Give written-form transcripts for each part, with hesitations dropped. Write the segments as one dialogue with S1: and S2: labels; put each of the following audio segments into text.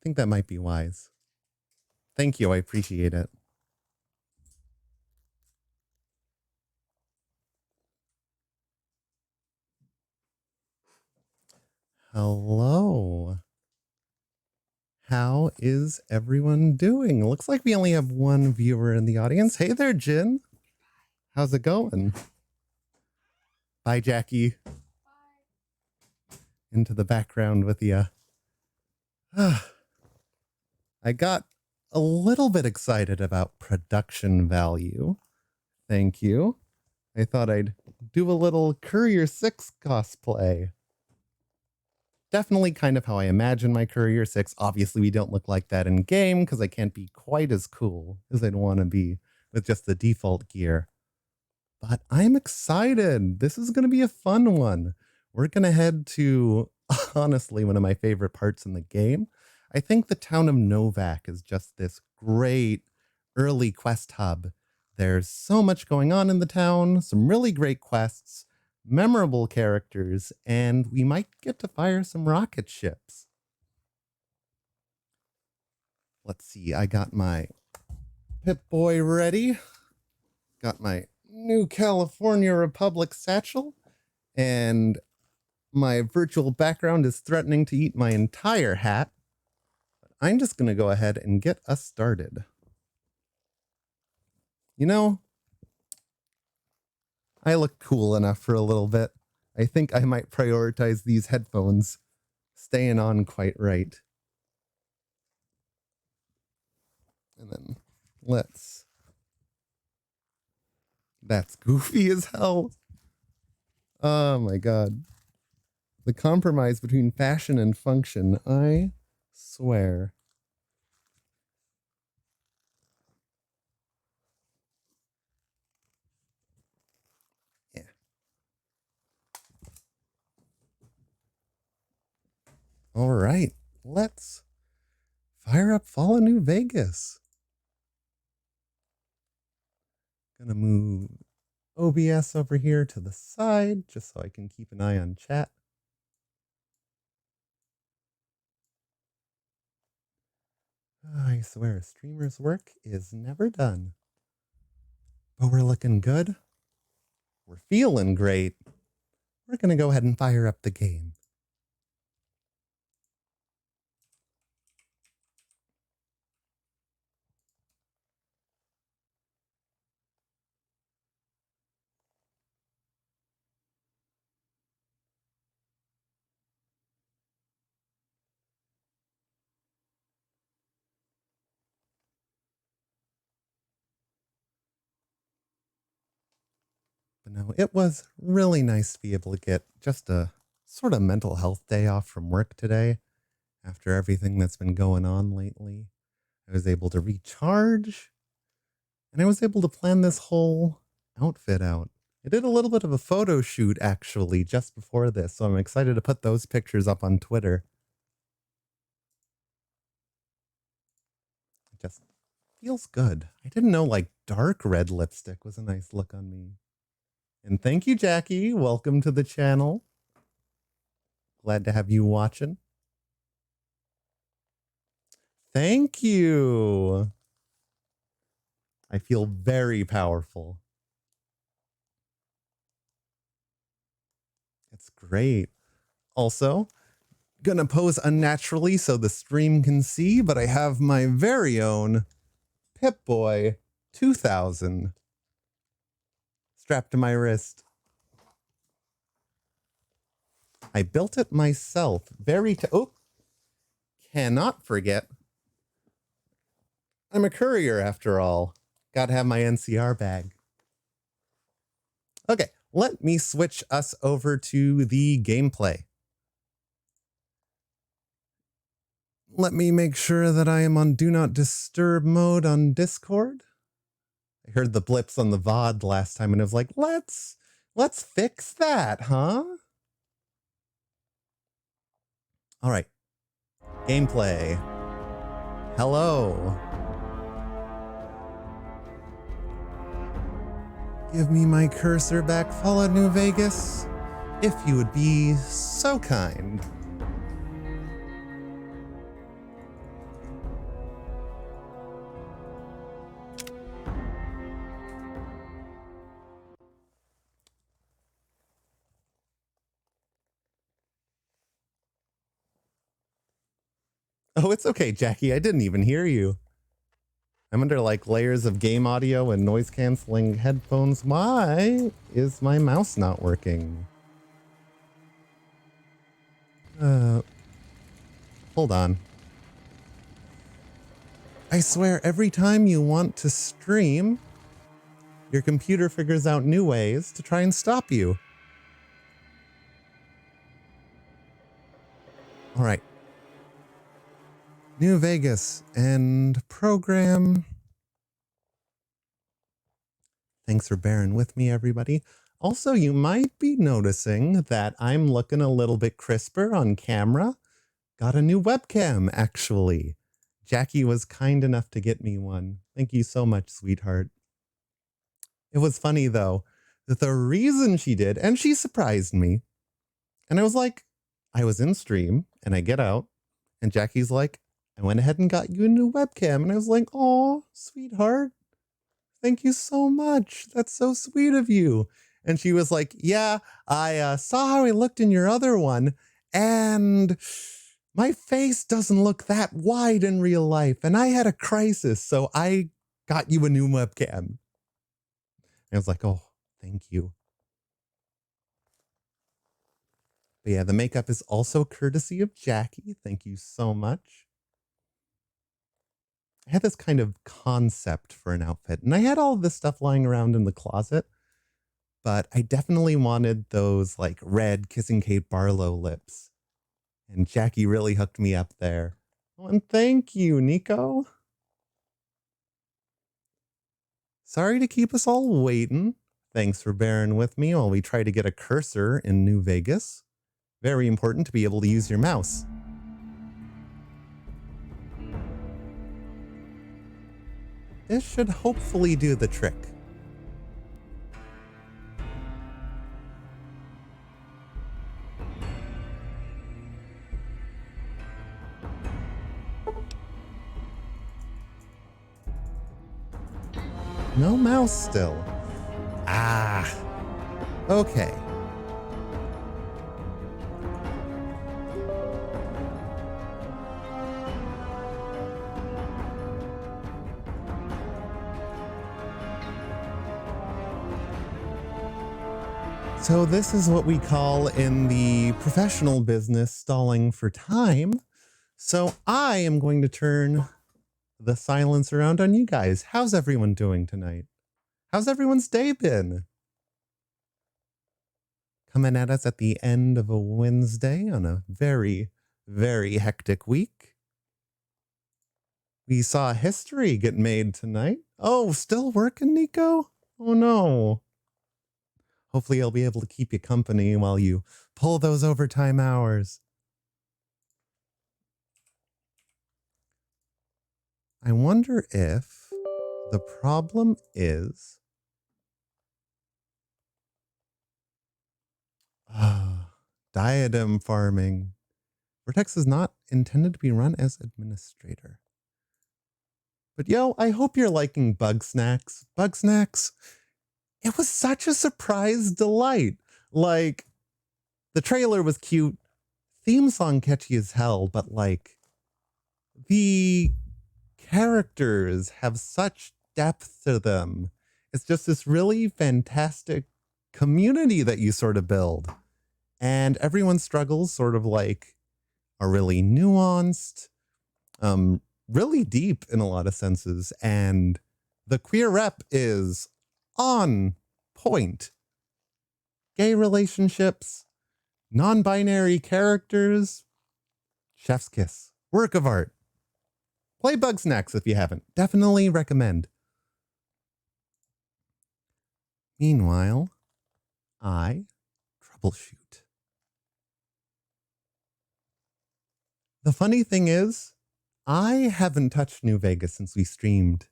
S1: think that might be wise. Thank you. I appreciate it. Hello. How is everyone doing? Looks like we only have one viewer in the audience. Hey there, Jin. How's it going? Bye, Jackie. Bye. Into the background with you. I got a little bit excited about production value. Thank you. I thought I'd do a little Courier 6 cosplay. Definitely kind of how I imagine my Courier 6. Obviously, we don't look like that in game because I can't be quite as cool as I'd want to be with just the default gear. But I'm excited. This is going to be a fun one. We're going to head to, honestly, one of my favorite parts in the game. I think the town of Novak is just this great early quest hub. There's so much going on in the town, some really great quests, memorable characters, and we might get to fire some rocket ships. Let's see, I got my Pip-Boy ready. Got my new California Republic satchel, and my virtual background is threatening to eat my entire hat. But I'm just going to go ahead and get us started. You know, I look cool enough for a little bit. I think I might prioritize these headphones staying on quite right. And then that's goofy as hell. Oh my god. The compromise between fashion and function, I swear. Yeah. All right, let's fire up Fallout New Vegas. Gonna move OBS over here to the side just so I can keep an eye on chat. I swear, streamer's work is never done. But we're looking good. We're feeling great. We're gonna go ahead and fire up the game. But no, it was really nice to be able to get just a sort of mental health day off from work today after everything that's been going on lately. I was able to recharge, and I was able to plan this whole outfit out. I did a little bit of a photo shoot actually just before this, so I'm excited to put those pictures up on Twitter. It just feels good. I didn't know like dark red lipstick was a nice look on me. And thank you, Jackie. Welcome to the channel. Glad to have you watching. Thank you. I feel very powerful. It's great. Also, gonna pose unnaturally so the stream can see, but I have my very own Pip-Boy 2000 strapped to my wrist. I built it myself. Cannot forget. I'm a courier after all. Gotta have my NCR bag. Okay, let me switch us over to the gameplay. Let me make sure that I am on Do Not Disturb mode on Discord. I heard the blips on the VOD last time and I was like, let's fix that, huh? All right. Gameplay. Hello. Give me my cursor back, Fallout New Vegas, if you would be so kind. Oh, it's okay, Jackie. I didn't even hear you. I'm under like layers of game audio and noise canceling headphones. Why is my mouse not working? Hold on. I swear every time you want to stream, your computer figures out new ways to try and stop you. All right. New Vegas and program. Thanks for bearing with me, everybody. Also, you might be noticing that I'm looking a little bit crisper on camera. Got a new webcam, actually. Jackie was kind enough to get me one. Thank you so much, sweetheart. It was funny, though, that the reason she did, and she surprised me, and I was like, I was in stream, and I get out, and Jackie's like, I went ahead and got you a new webcam. And I was like, oh, sweetheart. Thank you so much. That's so sweet of you. And she was like, yeah, I saw how I looked in your other one, and my face doesn't look that wide in real life. And I had a crisis, so I got you a new webcam. And I was like, oh, thank you. But yeah, the makeup is also courtesy of Jackie. Thank you so much. I had this kind of concept for an outfit, and I had all of this stuff lying around in the closet, but I definitely wanted those like red Kissing Kate Barlow lips. And Jackie really hooked me up there. Oh, and thank you, Nico. Sorry to keep us all waiting. Thanks for bearing with me while we try to get a cursor in New Vegas. Very important to be able to use your mouse. This should hopefully do the trick. No mouse still. Ah. Okay. So this is what we call in the professional business stalling for time. So I am going to turn the silence around on you guys. How's everyone doing tonight? How's everyone's day been? Coming at us at the end of a Wednesday on a very, very hectic week. We saw history get made tonight. Oh, still working, Nico? Oh no. Hopefully I'll be able to keep you company while you pull those overtime hours. I wonder if the problem is diadem farming. Vertex is not intended to be run as administrator. But yo, I hope you're liking Bug Snacks. Bug Snacks, it was such a surprise delight. Like, the trailer was cute, theme song catchy as hell, but like, the characters have such depth to them. It's just this really fantastic community that you sort of build. And everyone's struggles sort of like are really nuanced, really deep in a lot of senses. And the queer rep is on point. Gay relationships, non-binary characters, chef's kiss, work of art. Play Bug Snacks if you haven't. Definitely recommend. Meanwhile, I troubleshoot. The funny thing is, I haven't touched New Vegas since we streamed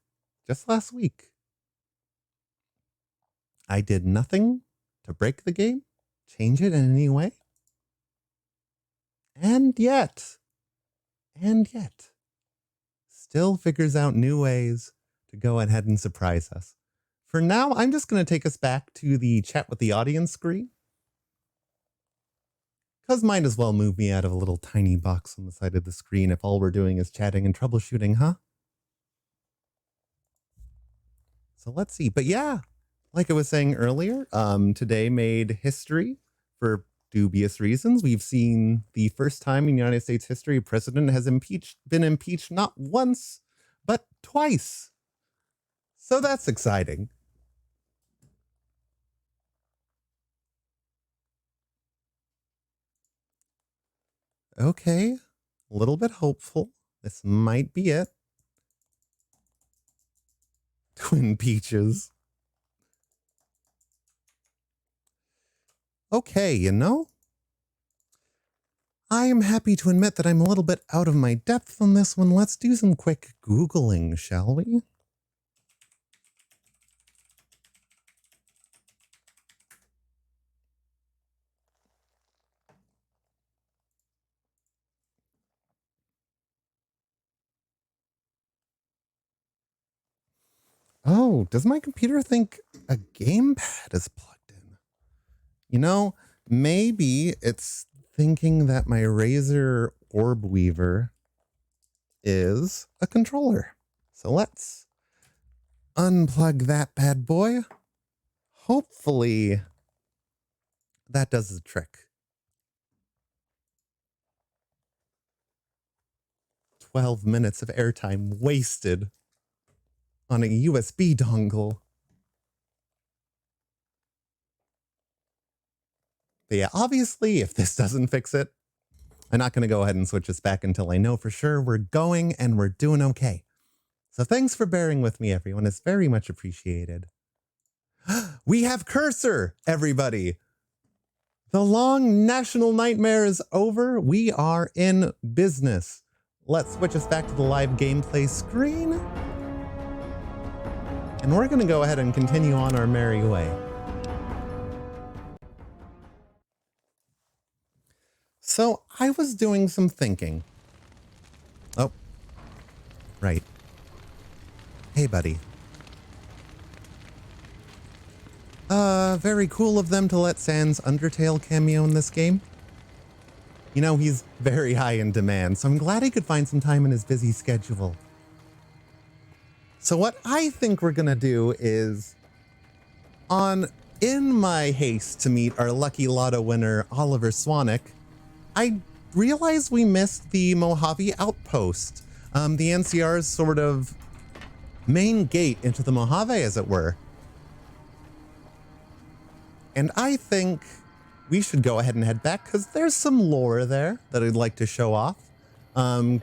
S1: just last week. I did nothing to break the game, change it in any way. And yet, still figures out new ways to go ahead and surprise us. For now, I'm just going to take us back to the chat with the audience screen, Because might as well move me out of a little tiny box on the side of the screen if all we're doing is chatting and troubleshooting, huh? So let's see. But yeah, like I was saying earlier, today made history for dubious reasons. We've seen the first time in United States history a president has been impeached not once, but twice. So that's exciting. Okay, a little bit hopeful. This might be it. Twin Peaches. Okay, you know, I am happy to admit that I'm a little bit out of my depth on this one. Let's do some quick Googling, shall we? Oh, does my computer think a gamepad is plugged in? You know, maybe it's thinking that my Razer Orb Weaver is a controller. So let's unplug that bad boy. Hopefully that does the trick. 12 minutes of airtime wasted on a USB dongle. But yeah, obviously, if this doesn't fix it, I'm not going to go ahead and switch us back until I know for sure we're going and we're doing okay. So thanks for bearing with me, everyone. It's very much appreciated. We have cursor, everybody. The long national nightmare is over. We are in business. Let's switch us back to the live gameplay screen. And we're going to go ahead and continue on our merry way. So I was doing some thinking. Oh, right. Hey, buddy. Very cool of them to let Sans Undertale cameo in this game. You know, he's very high in demand, so I'm glad he could find some time in his busy schedule. So what I think we're gonna do is, in my haste to meet our lucky lotto winner, Oliver Swanwick, I realized we missed the Mojave Outpost, the NCR's sort of main gate into the Mojave, as it were. And I think we should go ahead and head back because there's some lore there that I'd like to show off.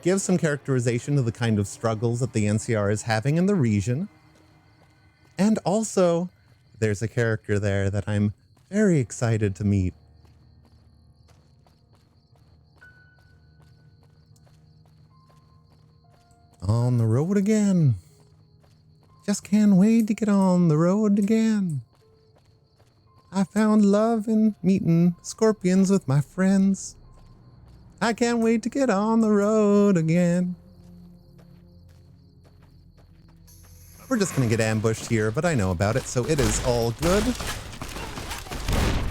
S1: Give some characterization to the kind of struggles that the NCR is having in the region. And also, there's a character there that I'm very excited to meet. On the road again. Just can't wait to get on the road again. I found love in meeting scorpions with my friends. I can't wait to get on the road again. We're just gonna get ambushed here, but I know about it, so it is all good.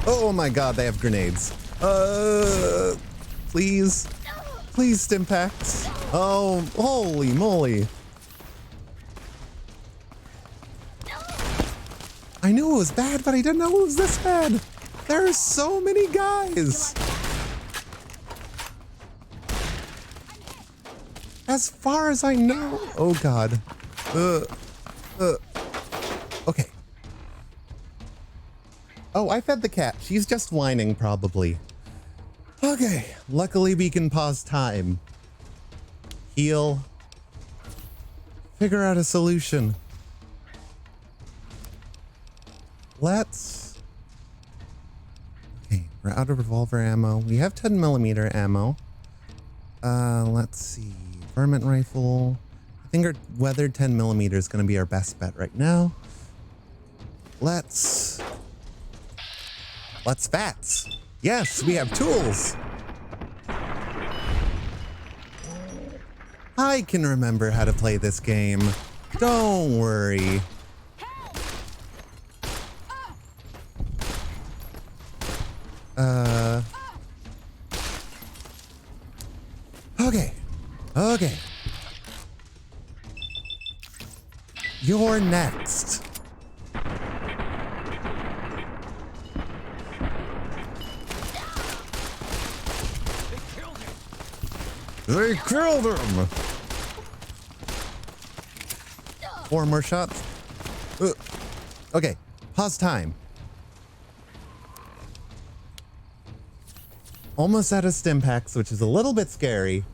S1: Oh my god, they have grenades. Please. Please, Stimpaks. Oh, holy moly. I knew it was bad, but I didn't know it was this bad. There are so many guys. As far as I know. Oh god. Okay. Oh, I fed the cat. She's just whining, probably. Okay. Luckily, we can pause time. Heal. Figure out a solution. Let's... Okay, we're out of revolver ammo. We have 10mm ammo. Let's see. Varmint rifle. I think our weathered 10mm is going to be our best bet right now. Let's Fats. Yes, we have tools. I can remember how to play this game. Don't worry. Okay. Okay. You're next. They killed him. 4 more shots. Okay, pause time. Almost out of stim packs, which is a little bit scary.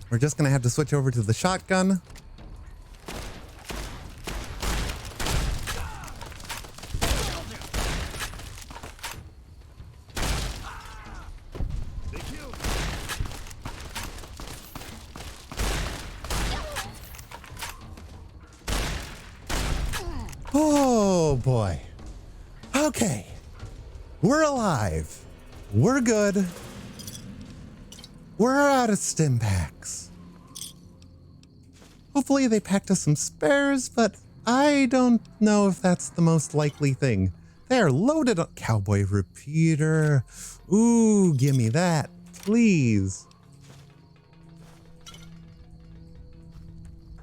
S1: We're just gonna have to switch over to the shotgun. Oh boy. Okay. We're alive. We're good. We're out of stim packs. Hopefully they packed us some spares, but I don't know if that's the most likely thing. They're loaded on cowboy repeater. Ooh, give me that, please.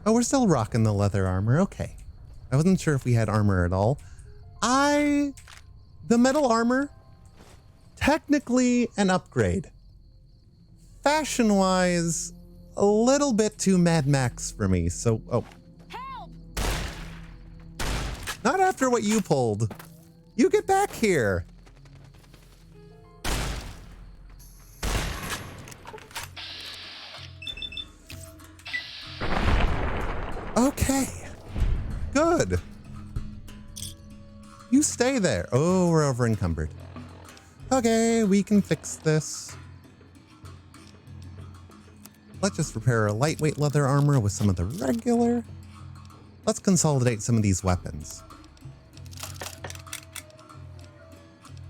S1: Oh, we're still rocking the leather armor. Okay. I wasn't sure if we had armor at all. The metal armor, technically an upgrade. Fashion-wise, a little bit too Mad Max for me, so, oh.
S2: Help!
S1: Not after what you pulled. You get back here. Okay. Good. You stay there. Oh, we're over encumbered. Okay, we can fix this. Let's just repair our lightweight leather armor with some of the regular. Let's consolidate some of these weapons.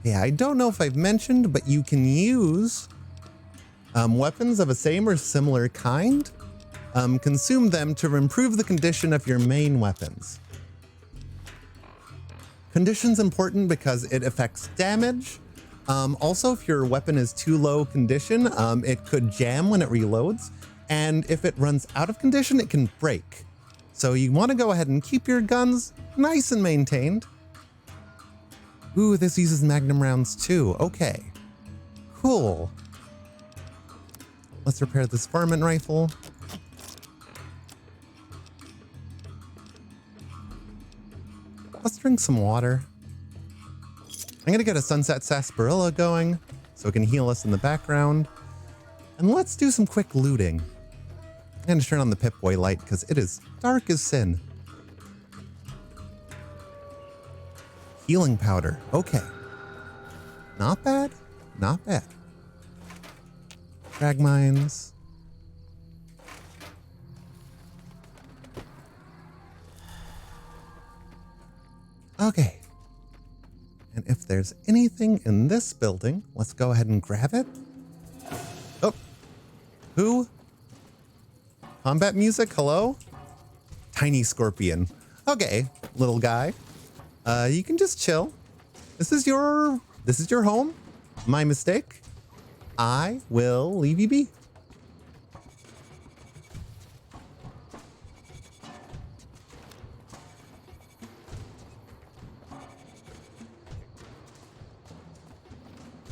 S1: Yeah, I don't know if I've mentioned, but you can use weapons of a same or similar kind. Consume them to improve the condition of your main weapons. Condition's important because it affects damage. Also, if your weapon is too low condition, it could jam when it reloads. And if it runs out of condition, it can break. So you want to go ahead and keep your guns nice and maintained. Ooh, this uses magnum rounds too. Okay, cool. Let's repair this varmint rifle. Let's drink some water. I'm gonna get a sunset sarsaparilla going so it can heal us in the background. And let's do some quick looting. I'm gonna turn on the Pip-Boy light because it is dark as sin. Healing powder, okay. Not bad, not bad. Frag mines. Okay. And if there's anything in this building, let's go ahead and grab it. Oh. Who? Combat music? Hello? Tiny scorpion. Okay, little guy. You can just chill. This is your home. My mistake. I will leave you be.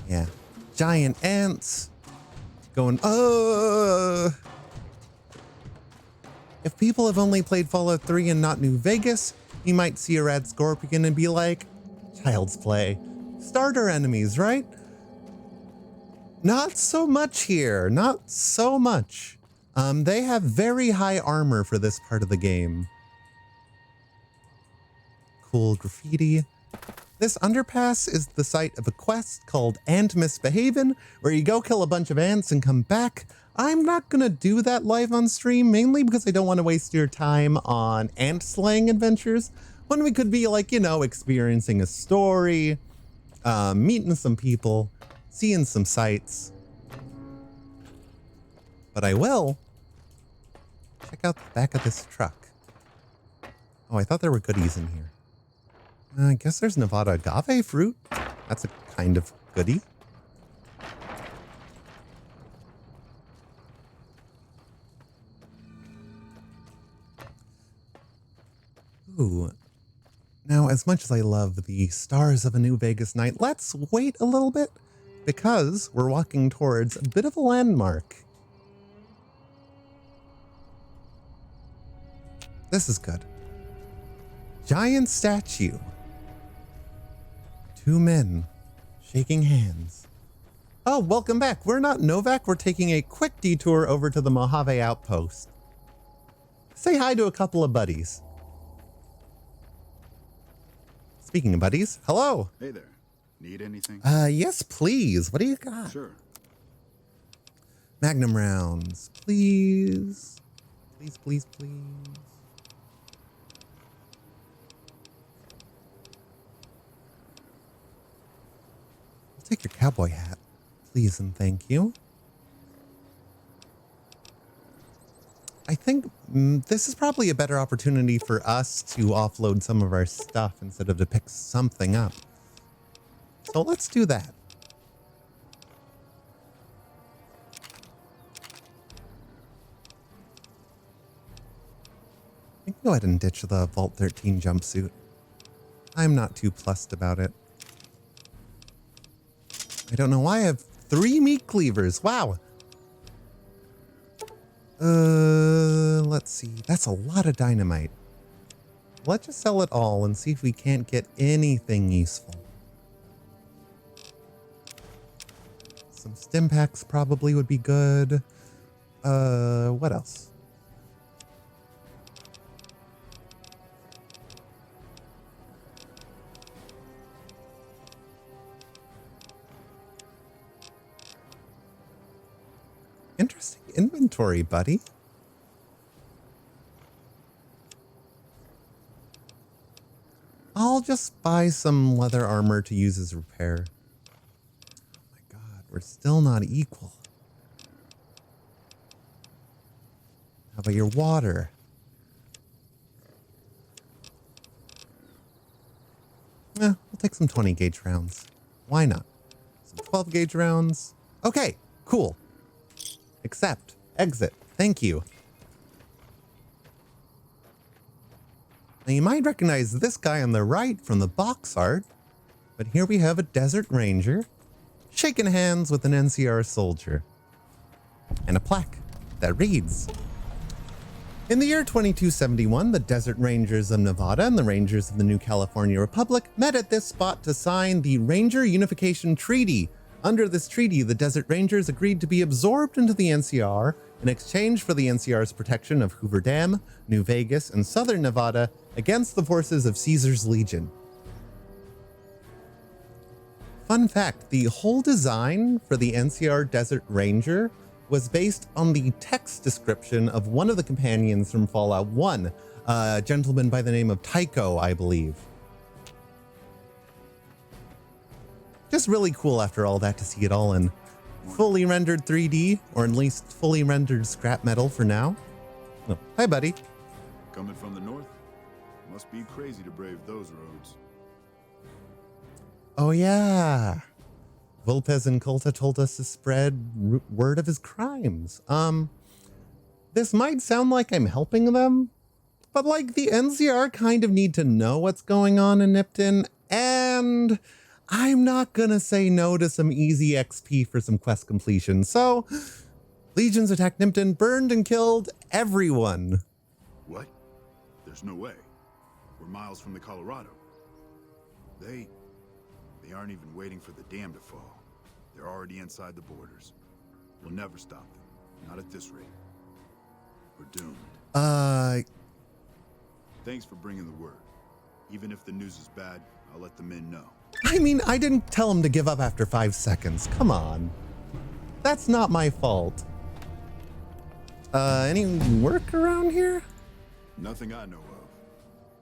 S1: Yeah. Giant ants going, If people have only played Fallout 3 and not New Vegas, you might see a red scorpion and be like, child's play. Starter enemies, right? Not so much here. Not so much. They have very high armor for this part of the game. Cool graffiti. This underpass is the site of a quest called Ant Misbehavin', where you go kill a bunch of ants and come back. I'm not gonna do that live on stream, mainly because I don't want to waste your time on ant slaying adventures, when we could be like, you know, experiencing a story, meeting some people, seeing some sights. But I will check out the back of this truck. Oh, I thought there were goodies in here. I guess there's Nevada agave fruit. That's a kind of goodie. Ooh. Now, as much as I love the stars of a New Vegas night, let's wait a little bit because we're walking towards a bit of a landmark. This is good. Giant statue. Two men shaking hands. Oh, welcome back. We're not Novak. We're taking a quick detour over to the Mojave Outpost. Say hi to a couple of buddies. Speaking of buddies, hello.
S2: Hey there. Need anything?
S1: Yes, please. What do you got?
S2: Sure.
S1: Magnum rounds, please. Please, please, please. I'll take your cowboy hat, please and thank you. I think this is probably a better opportunity for us to offload some of our stuff instead of to pick something up. So let's do that. I can go ahead and ditch the Vault 13 jumpsuit. I'm not too plussed about it. I don't know why I have 3 meat cleavers. Wow. Let's see. That's a lot of dynamite. Let's just sell it all and see if we can't get anything useful. Some stim packs probably would be good. What else? Interesting inventory, buddy. I'll just buy some leather armor to use as repair. Oh my god, we're still not equal. How about your water? We'll take some 20 gauge rounds. Why not? Some 12 gauge rounds. Okay, cool. Accept. Exit. Thank you. Now you might recognize this guy on the right from the box art, but here we have a desert ranger shaking hands with an NCR soldier and a plaque that reads, "In the year 2271, the Desert Rangers of Nevada and the Rangers of the New California Republic met at this spot to sign the Ranger Unification Treaty. Under this treaty, the Desert Rangers agreed to be absorbed into the NCR in exchange for the NCR's protection of Hoover Dam, New Vegas, and Southern Nevada against the forces of Caesar's Legion." Fun fact, the whole design for the NCR Desert Ranger was based on the text description of one of the companions from Fallout 1, a gentleman by the name of Tycho, I believe. Just really cool after all that to see it all in fully rendered 3D, or at least fully rendered scrap metal for now. Oh, hi, buddy.
S2: Coming from the north? Must be crazy to brave those roads.
S1: Oh, yeah. Volpez and Colta told us to spread word of his crimes. This might sound like I'm helping them, but like the NCR kind of need to know what's going on in Nipton, and I'm not gonna say no to some easy XP for some quest completion. So, legions attacked Nipton, burned and killed everyone.
S2: What? There's no way. We're miles from the Colorado. They aren't even waiting for the dam to fall. They're already inside the borders. We'll never stop them. Not at this rate. We're doomed. Thanks for bringing the word. Even if the news is bad, I'll let the men know.
S1: I mean, I didn't tell him to give up after 5 seconds. Come on. That's not my fault. Any work around here?
S2: Nothing I know of.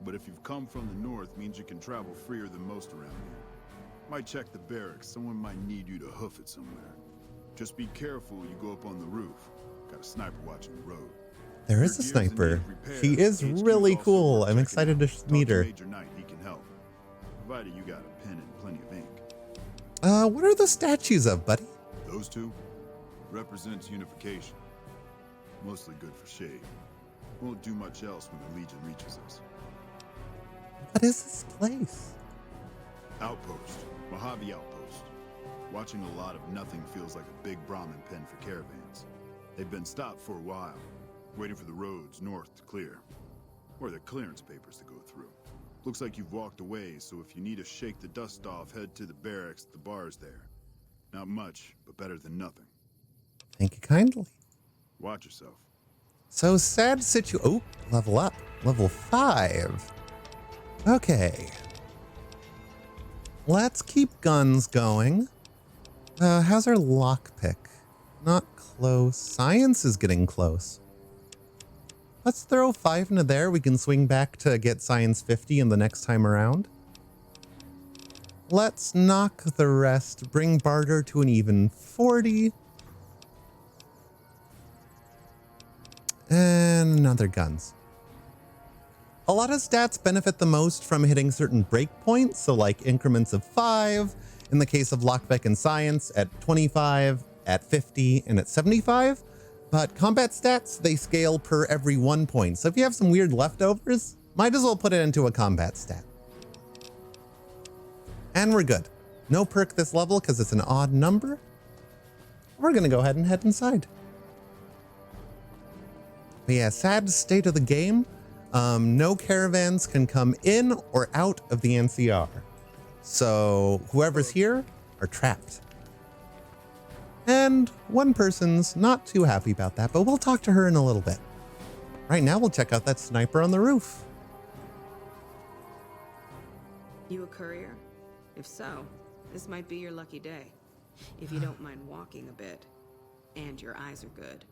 S2: But if you've come from the north, means you can travel freer than most around here. Might check the barracks. Someone might need you to hoof it somewhere. Just be careful you go up on the roof. Got a sniper watching the road.
S1: There is a sniper. She is really cool. I'm excited to meet her.
S2: Major Knight, he can help. Provided you got a pen and plenty of ink.
S1: What are the statues of, buddy?
S2: Those two represents unification. Mostly good for shade. Won't do much else when the Legion reaches us.
S1: What is this place?
S2: Outpost. Mojave Outpost. Watching a lot of nothing feels like a big Brahmin pen for caravans. They've been stopped for a while, waiting for the roads north to clear. Or their clearance papers to go through. Looks like you've walked away, so if you need to shake the dust off, head to the barracks at the bars there. Not much, but better than nothing.
S1: Thank you kindly.
S2: Watch yourself.
S1: So sad oh, level up. Level 5. Okay. Let's keep guns going. How's our lockpick? Not close. Science is getting close. Let's throw 5 into there. We can swing back to get science 50 in the next time around. Let's knock the rest. Bring barter to an even 40. And another guns. A lot of stats benefit the most from hitting certain breakpoints, so like increments of 5, in the case of lockpick and science, at 25, at 50, and at 75. But combat stats, they scale per every 1 point. So if you have some weird leftovers, might as well put it into a combat stat. And we're good. No perk this level because it's an odd number. We're going to go ahead and head inside. But yeah, sad state of the game. No caravans can come in or out of the NCR. So whoever's here are trapped. And one person's not too happy about that, but we'll talk to her in a little bit. Right now, we'll check out that sniper on the roof.
S3: You a courier? If so, this might be your lucky day. If you don't mind walking a bit. And your eyes are good.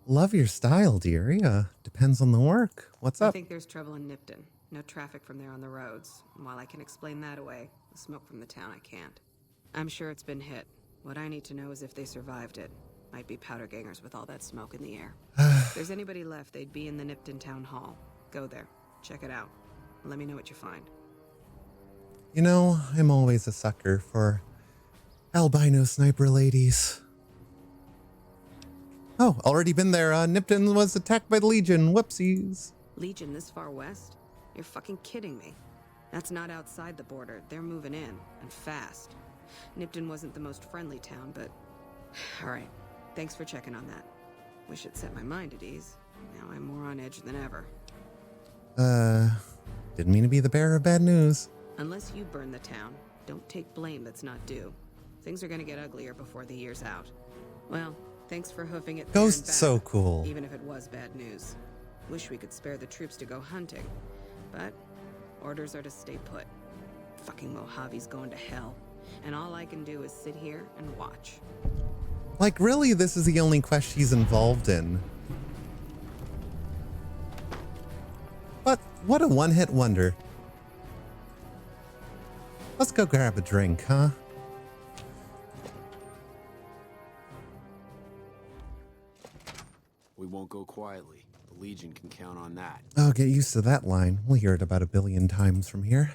S1: Love your style, dearie. Depends on the work. What's
S3: I
S1: up?
S3: think there's trouble in Nipton. No traffic from there on the roads. And while I can explain that away, the smoke from the town I can't. I'm sure it's been hit. What I need to know is if they survived it. Might be powder gangers with all that smoke in the air. If there's anybody left, they'd be in the Nipton Town Hall. Go there. Check it out. Let me know what you find.
S1: You know, I'm always a sucker for albino sniper ladies. Oh, already been there. Nipton was attacked by the Legion. Whoopsies.
S3: Legion this far west? You're fucking kidding me. That's not outside the border. They're moving in, and fast. Nipton wasn't the most friendly town, but... Alright, thanks for checking on that. Wish it set my mind at ease. Now I'm more on edge than ever.
S1: Didn't mean to be the bearer of bad news.
S3: Unless you burn the town, don't take blame that's not due. Things are gonna get uglier before the year's out. Well, thanks for hoofing it there and
S1: Ghost's
S3: back,
S1: so cool.
S3: even if it was bad news. Wish we could spare the troops to go hunting, but orders are to stay put. Fucking Mojave's going to hell, and all I can do is sit here and watch.
S1: Like, really, this is the only quest she's involved in. But what a one-hit wonder. Let's go grab a drink, huh?
S4: We won't go quietly. The Legion can count on that.
S1: Oh, get used to that line. We'll hear it about 1 billion times from here.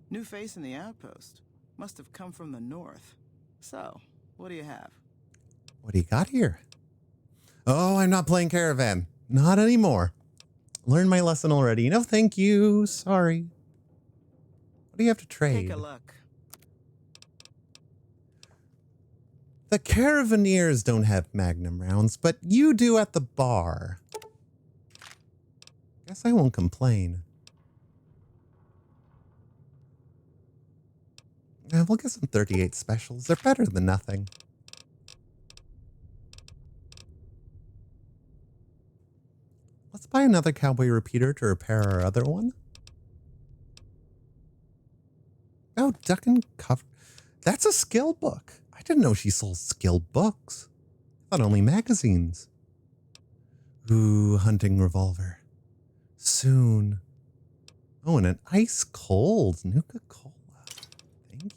S5: New face in the outpost. Must have come from the north. So, what do you have?
S1: What do you got here? Oh, I'm not playing Caravan. Not anymore. Learned my lesson already. No, thank you. Sorry. What do you have to trade?
S5: Take a look.
S1: The Caravaneers don't have Magnum rounds, but you do at the bar. Guess I won't complain. We'll get some 38 specials. They're better than nothing. Let's buy another cowboy repeater to repair our other one. Oh, duck and cover. That's a skill book. I didn't know she sold skill books. I thought only magazines. Ooh, hunting revolver. Soon. Oh, and an ice cold Nuka-Cola. Thank you.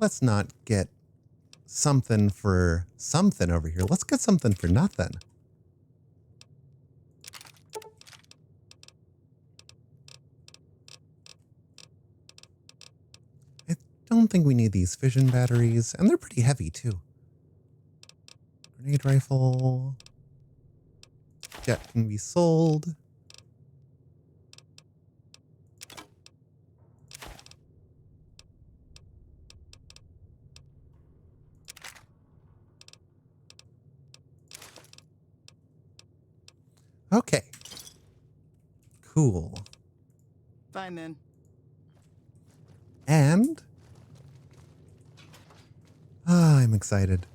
S1: Let's not get something for something over here. Let's get something for nothing. I don't think we need these fission batteries, and they're pretty heavy too. Grenade rifle. Jet can be sold. Okay. Cool.
S5: Fine then.
S1: And I'm excited.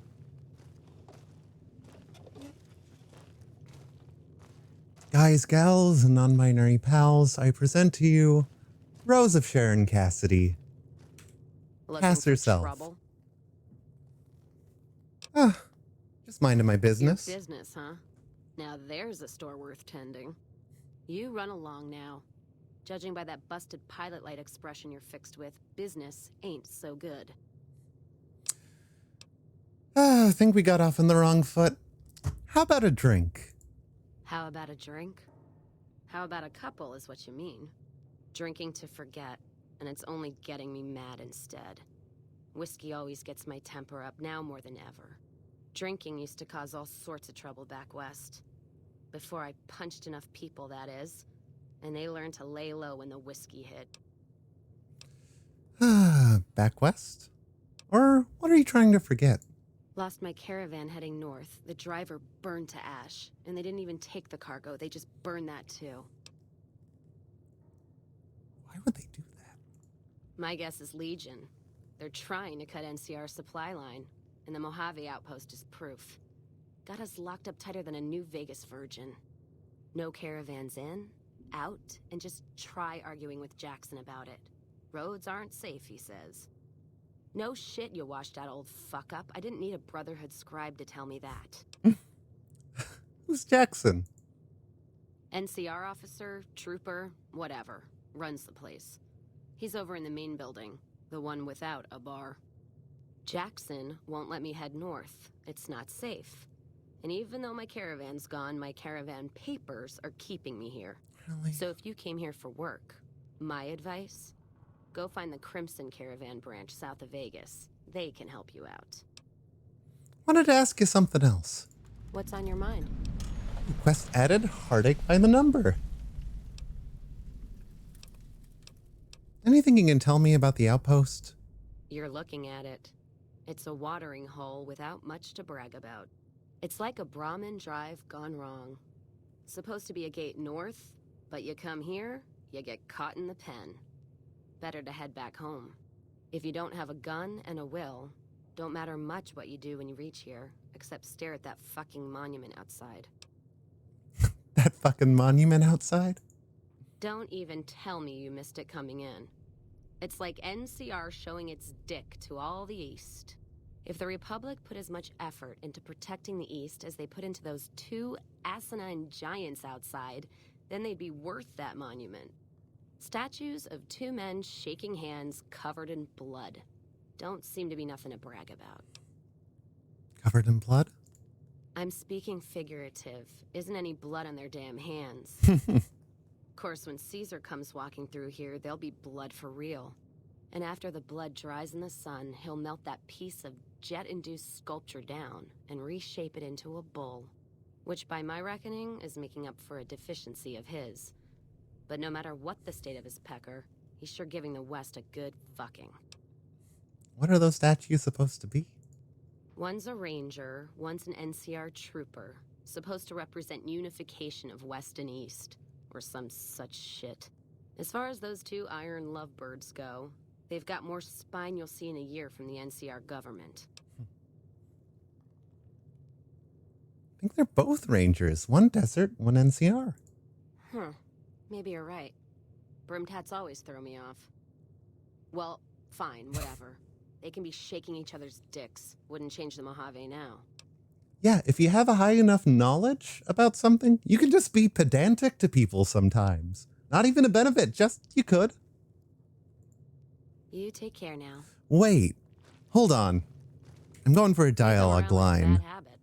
S1: Guys, gals, and non-binary pals, I present to you Rose of Sharon Cassidy.
S6: Looking
S1: Pass
S6: for
S1: yourself.
S6: trouble?
S1: Just minding my
S6: Your
S1: business.
S6: business, huh? Now there's a store worth tending. You run along now. Judging by that busted pilot light expression you're fixed with, business ain't so good.
S1: I think we got off on the wrong foot. How about a drink?
S6: How about a drink? How about a couple is what you mean. Drinking to forget, and it's only getting me mad instead. Whiskey always gets my temper up, now more than ever. Drinking used to cause all sorts of trouble back west. Before I punched enough people, that is. And they learned to lay low when the whiskey hit.
S1: Back west? Or what are you trying to forget?
S6: Lost my caravan heading north. The driver burned to ash. And they didn't even take the cargo, they just burned that too.
S1: Why would they do that?
S6: My guess is Legion. They're trying to cut NCR's supply line. And the Mojave outpost is proof. Got us locked up tighter than a New Vegas virgin. No caravans in, out, and just try arguing with Jackson about it. Roads aren't safe, he says. No shit, you washed out old fuck-up. I didn't need a Brotherhood scribe to tell me that.
S1: Who's Jackson?
S6: NCR officer, trooper, whatever. Runs the place. He's over in the main building, the one without a bar. Jackson won't let me head north. It's not safe. And even though my caravan's gone, my caravan papers are keeping me here.
S1: Really?
S6: So if you came here for work, my advice, go find the Crimson Caravan branch south of Vegas. They can help you out.
S1: Wanted to ask you something else.
S6: What's on your mind?
S1: Quest added, heartache by the number. Anything you can tell me about the outpost?
S6: You're looking at it. It's a watering hole without much to brag about. It's like a Brahmin drive gone wrong. Supposed to be a gate north, but you come here, you get caught in the pen. Better to head back home. If you don't have a gun and a will, don't matter much what you do when you reach here, except stare at that fucking monument outside.
S1: That fucking monument outside?
S6: Don't even tell me you missed it coming in. It's like NCR showing its dick to all the East. If the Republic put as much effort into protecting the East as they put into those two asinine giants outside, then they'd be worth that monument. Statues of two men shaking hands covered in blood. Don't seem to be nothing to brag about.
S1: Covered in blood?
S6: I'm speaking figurative. Isn't any blood on their damn hands. Of course, when Caesar comes walking through here, there'll be blood for real. And after the blood dries in the sun, he'll melt that piece of jet-induced sculpture down and reshape it into a bull. Which, by my reckoning, is making up for a deficiency of his. But no matter what the state of his pecker, he's sure giving the West a good fucking.
S1: What are those statues supposed to be?
S6: One's a ranger, one's an NCR trooper. Supposed to represent unification of West and East. Or some such shit. As far as those two iron lovebirds go, they've got more spine you'll see in a year from the NCR government.
S1: I think they're both rangers. One desert, one NCR.
S6: Huh. Maybe you're right. Brimtats always throw me off. Well, fine, whatever. They can be shaking each other's dicks. Wouldn't change the Mojave now.
S1: Yeah, if you have a high enough knowledge about something, you can just be pedantic to people sometimes. Not even a benefit, just you could.
S6: You take care now.
S1: Wait, hold on. I'm going for a dialogue line.
S6: Bad habit.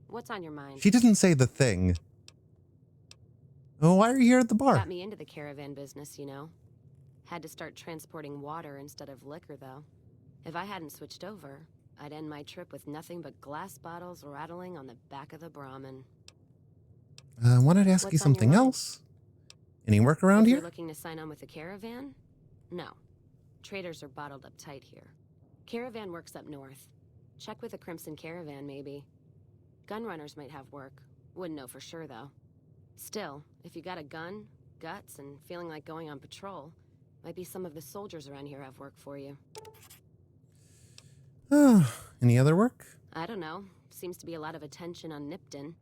S6: What's on your mind?
S1: She didn't say the thing. Oh, why are you here at the bar?
S6: Got me into the caravan business, you know. Had to start transporting water instead of liquor, though. If I hadn't switched over, I'd end my trip with nothing but glass bottles rattling on the back of the Brahmin.
S1: I wanted to ask you
S6: What's on your
S1: something
S6: mind?
S1: else. Any work around
S6: If
S1: here?
S6: you're looking to sign on with the caravan? No. Traders are bottled up tight here. Caravan works up north. Check with the Crimson Caravan, maybe. Gunrunners might have work. Wouldn't know for sure, though. Still, if you got a gun, guts, and feeling like going on patrol, might be some of the soldiers around here have work for you.
S1: Any other work?
S6: I don't know. Seems to be a lot of attention on Nipton.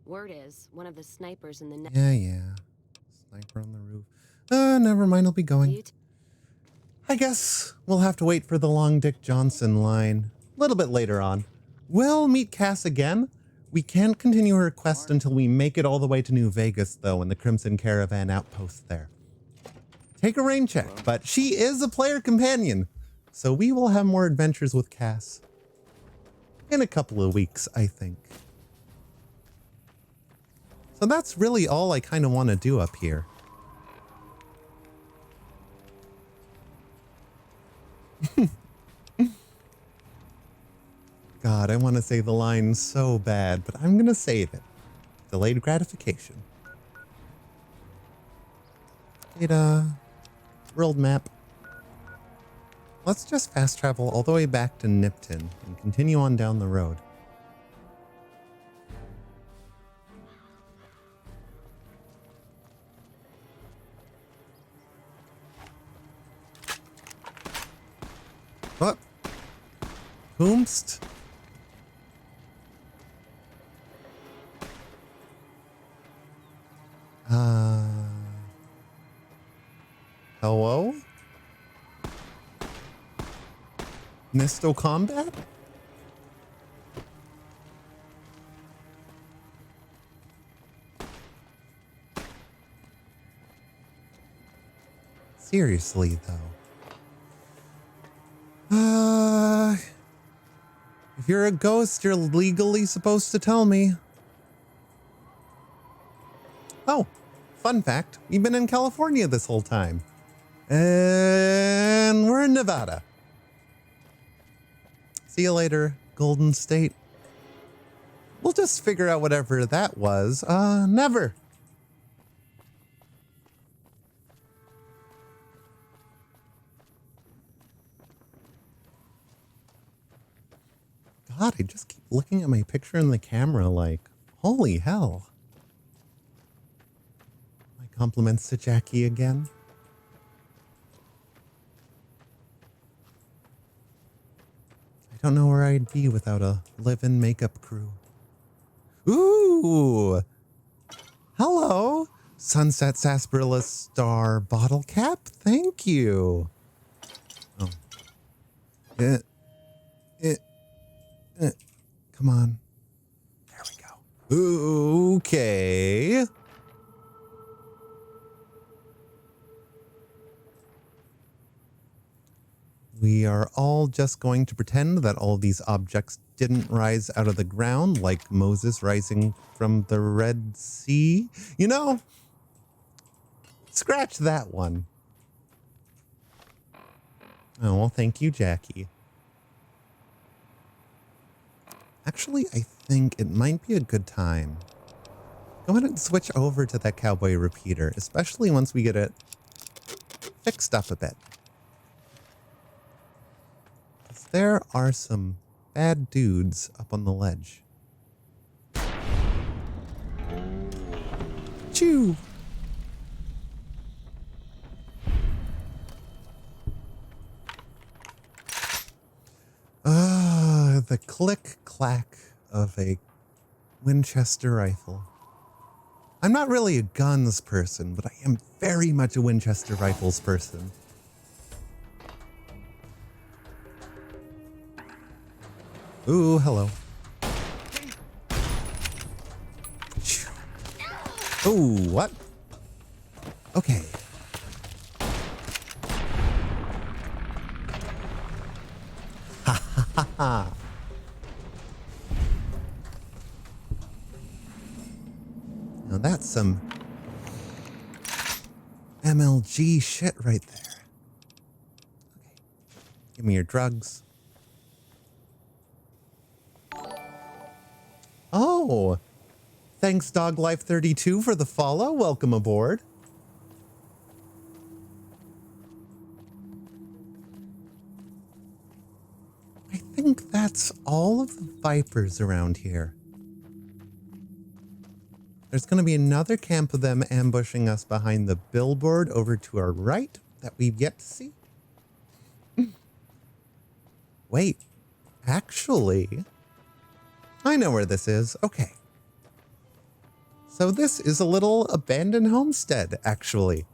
S6: Word is, one of the snipers in the...
S1: Yeah. Sniper on the roof. Never mind, I'll be going. I guess we'll have to wait for the Long Dick Johnson line a little bit later on. We'll meet Cass again. We can't continue her quest until we make it all the way to New Vegas, though, in the Crimson Caravan outpost there. Take a rain check, but she is a player companion, so we will have more adventures with Cass in a couple of weeks, I think. So that's really all I kind of want to do up here. God, I want to say the line so bad, but I'm going to save it. Delayed gratification. Data. World map. Let's just fast travel all the way back to Nipton and continue on down the road. What? Whomst? Hello? Nisto Combat? Seriously, though. If you're a ghost, you're legally supposed to tell me. Oh, fun fact, we've been in California this whole time. And we're in Nevada. See you later, Golden State. We'll just figure out whatever that was. Never. God, I just keep looking at my picture in the camera like, holy hell. My compliments to Jackie again. I don't know where I'd be without a live-in makeup crew. Ooh! Hello! Sunset Sarsaparilla Star bottle cap? Thank you! Oh. Come on. There we go. Okay. We are all just going to pretend that all these objects didn't rise out of the ground like Moses rising from the Red Sea. You know, scratch that one. Oh, well, thank you, Jackie. Actually, I think it might be a good time. Go ahead and switch over to that cowboy repeater, especially once we get it fixed up a bit. There are some bad dudes up on the ledge. Chew! The click-clack of a Winchester rifle. I'm not really a guns person, but I am very much a Winchester rifles person. Ooh, hello. Ooh, what? Okay. Ha ha ha ha. Now that's some MLG shit right there. Okay. Give me your drugs. Oh, thanks DogLife32 for the follow. Welcome aboard. I think that's all of the Vipers around here. There's going to be another camp of them ambushing us behind the billboard over to our right that we've yet to see. Wait, actually, I know where this is. Okay. So this is a little abandoned homestead, actually.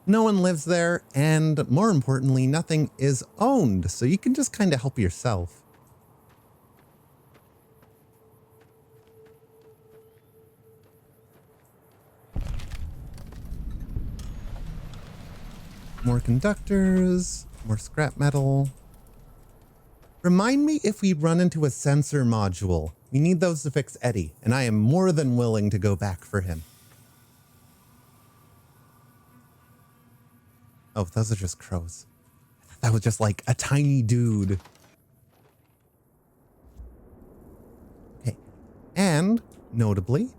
S1: No one lives there, and more importantly, nothing is owned, so you can just kind of help yourself. More conductors, more scrap metal. Remind me if we run into a sensor module. We need those to fix Eddie, and I am more than willing to go back for him. Oh, those are just crows. That was just like a tiny dude. Okay, and notably,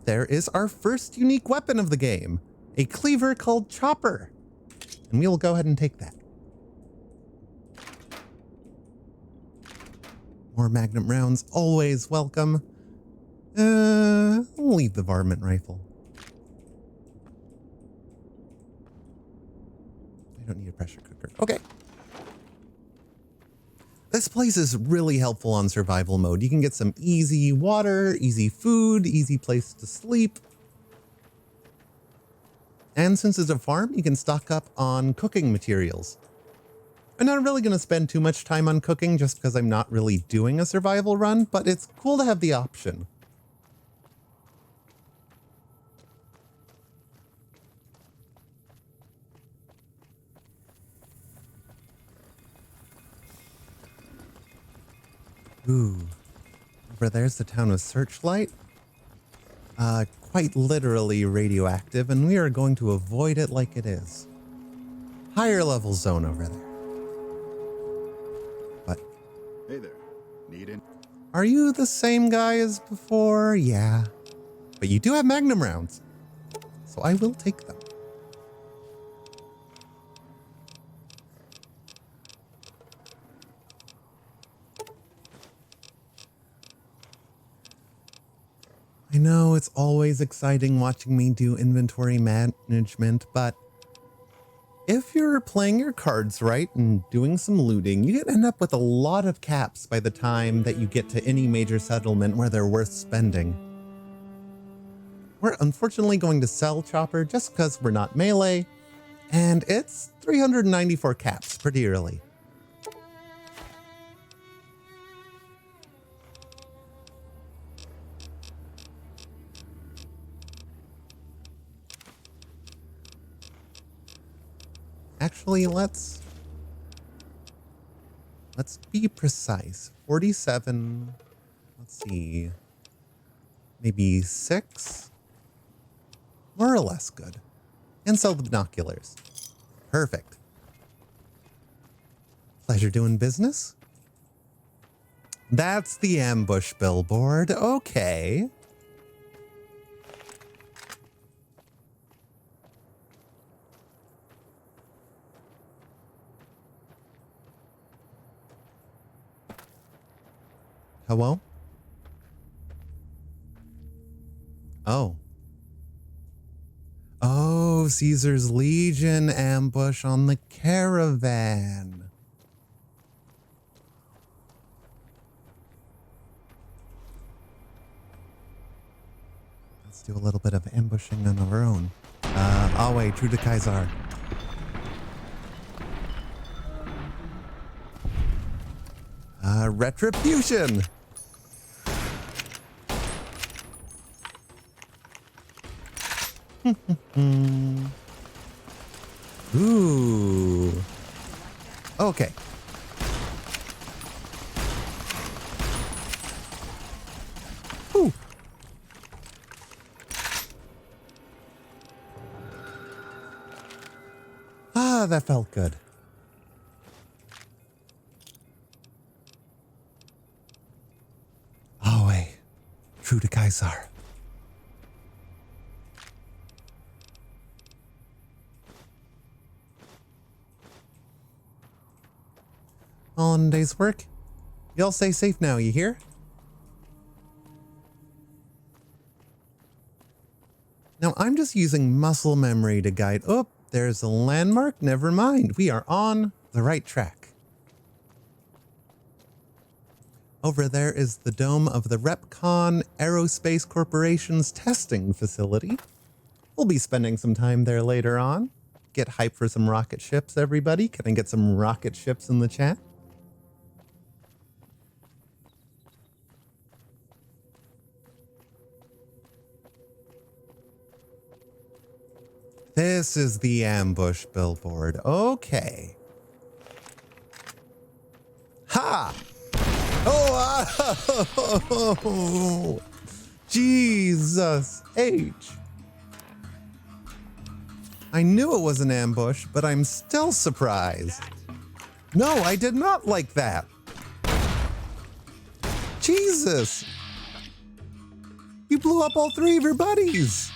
S1: there is our first unique weapon of the game, a cleaver called Chopper. And we'll go ahead and take that. More magnum rounds, always welcome. I'll leave the varmint rifle. I don't need a pressure cooker. Okay. This place is really helpful on survival mode. You can get some easy water, easy food, easy place to sleep. And since it's a farm, you can stock up on cooking materials. I'm not really going to spend too much time on cooking just because I'm not really doing a survival run, but it's cool to have the option. Ooh, over there's the town of Searchlight. Quite literally radioactive, and we are going to avoid it like it is. Higher level zone over there. What?
S2: Hey there. Need it?
S1: Are you the same guy as before? Yeah. But you do have magnum rounds, so I will take them. I know it's always exciting watching me do inventory management, but if you're playing your cards right and doing some looting, you can end up with a lot of caps by the time that you get to any major settlement where they're worth spending. We're unfortunately going to sell Chopper just because we're not melee, and it's 394 caps pretty early. Actually, let's be precise. 47, let's see, maybe 6? More or less good. And sell the binoculars. Perfect. Pleasure doing business? That's the ambush billboard. Okay. Hello? Oh. Oh, Caesar's Legion ambush on the caravan. Let's do a little bit of ambushing on our own. Oh wait, true to Kaiser. Retribution! Ooh. Okay. Ooh. Ah, that felt good. guys are. All in a day's work. Y'all stay safe now, you hear? Now I'm just using muscle memory to guide. Oh, there's a landmark. Never mind. We are on the right track. Over there is the dome of the Repcon Aerospace Corporation's testing facility. We'll be spending some time there later on. Get hype for some rocket ships, everybody. Can I get some rocket ships in the chat? This is the ambush billboard. Okay. Ha! Oh, Jesus H. I knew it was an ambush, but I'm still surprised. No, I did not like that. Jesus. You blew up all three of your buddies.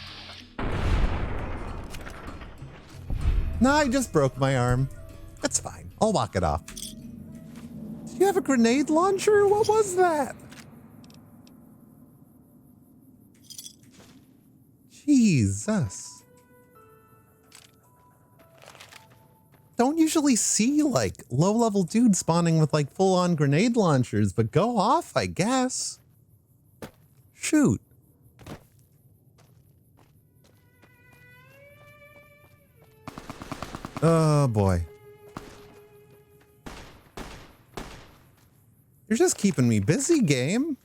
S1: No, I just broke my arm. That's fine. I'll walk it off. Did you have a grenade launcher? What was that? Jesus. Don't usually see like low-level dudes spawning with like full-on grenade launchers, but go off, I guess. Shoot. Oh boy. You're just keeping me busy, game.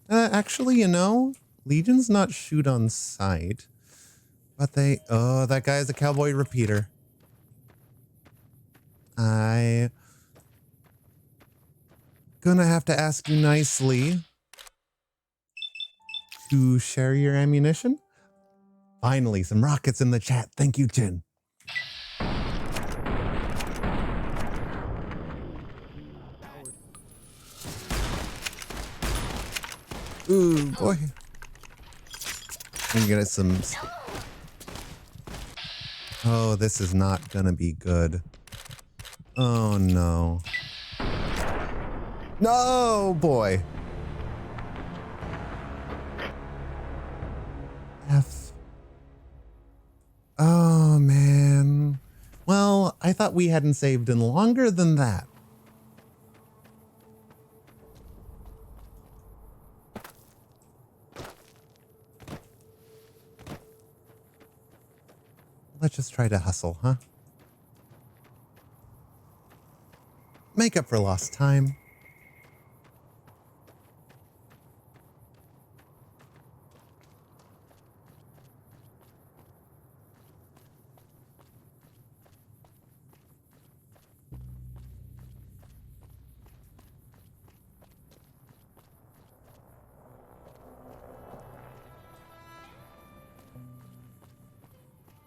S1: Actually, you know, Legion's not shoot on sight, but they... Oh, that guy is a cowboy repeater. I... Gonna have to ask you nicely to share your ammunition. Finally, some rockets in the chat. Thank you, Jin. Ooh, boy. I'm gonna some... Oh, this is not gonna be good. Oh, no. No, boy. F. Oh, man. Well, I thought we hadn't saved in longer than that. Let's just try to hustle, huh? Make up for lost time.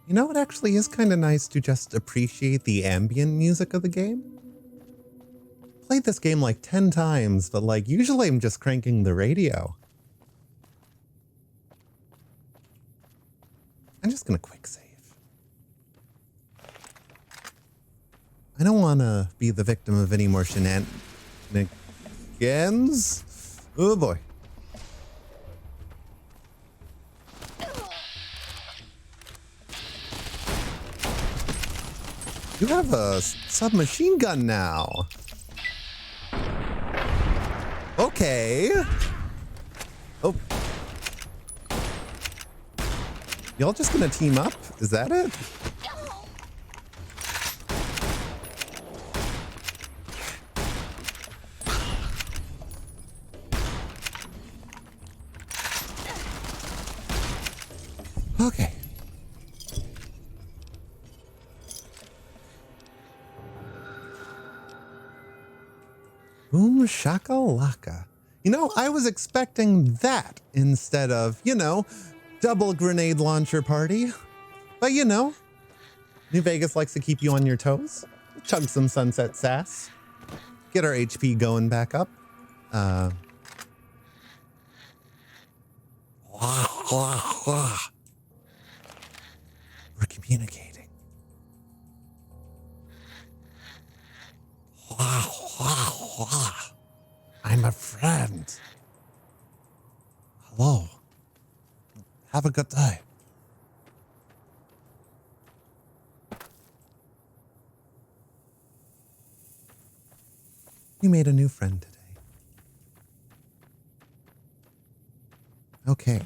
S1: You know, it actually is kind of nice to just appreciate the ambient music of the game. Played this game like 10 times, but like usually I'm just cranking the radio. I'm just gonna quick save. I don't want to be the victim of any more shenanigans. Oh boy. You have a submachine gun now. Okay. Oh. Y'all just gonna team up? Is that it? Okay. Boom shakalaka. You know, I was expecting that instead of, you know, double grenade launcher party. But you know, New Vegas likes to keep you on your toes. Chug some sunset sass. Get our HP going back up. We're communicating. I'm a friend. Hello. Have a good day. We made a new friend today. Okay,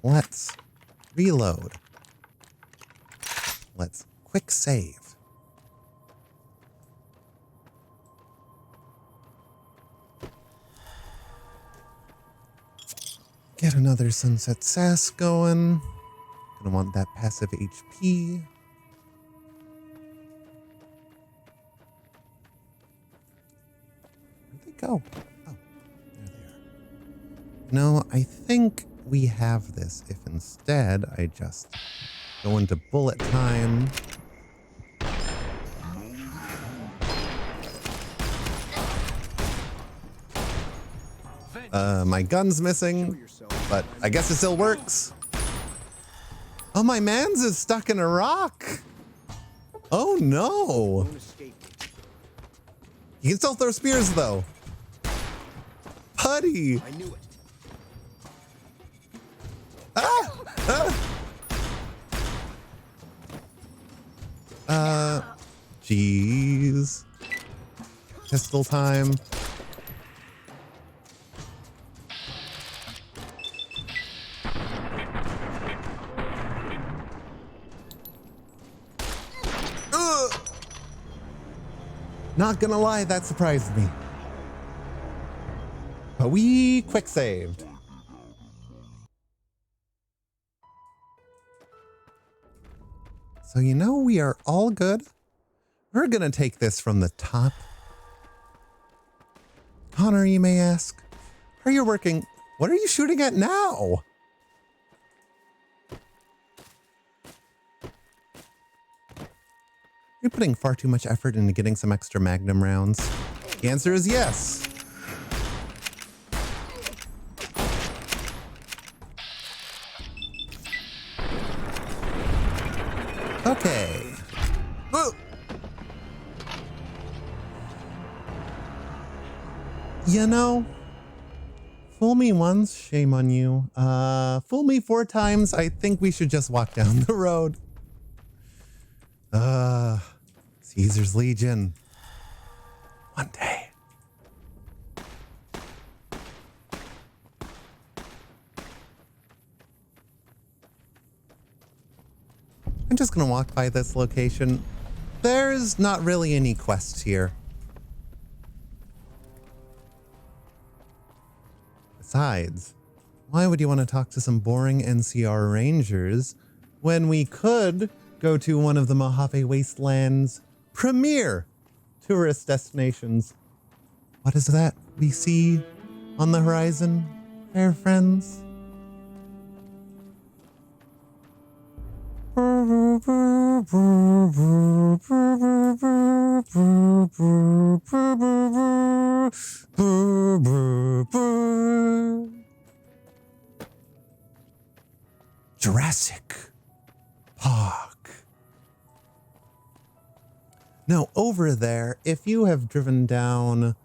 S1: let's reload. Let's quick save. Get another Sunset Sass going. Gonna want that passive HP. Where'd they go? Oh, there they are. No, I think we have this if instead I just go into bullet time. My gun's missing, but I guess it still works. Oh, my man's is stuck in a rock. Oh no. You can still throw spears though. Putty.
S4: I knew it.
S1: Jeez. Pistol time. Not gonna lie, that surprised me. But we quick saved. So you know we are all good. We're gonna take this from the top. Connor, you may ask, are you working? What are you shooting at now? You're putting far too much effort into getting some extra Magnum rounds. The answer is yes. Okay. Whoa. You know, fool me once, shame on you. Fool me 4 times, I think we should just walk down the road. Caesar's Legion. One day. I'm just gonna walk by this location. There's not really any quests here. Besides, why would you want to talk to some boring NCR rangers when we could go to one of the Mojave Wasteland's premier tourist destinations? What is that we see on the horizon, fair friends? Jurassic Park. Now, over there, if you have driven down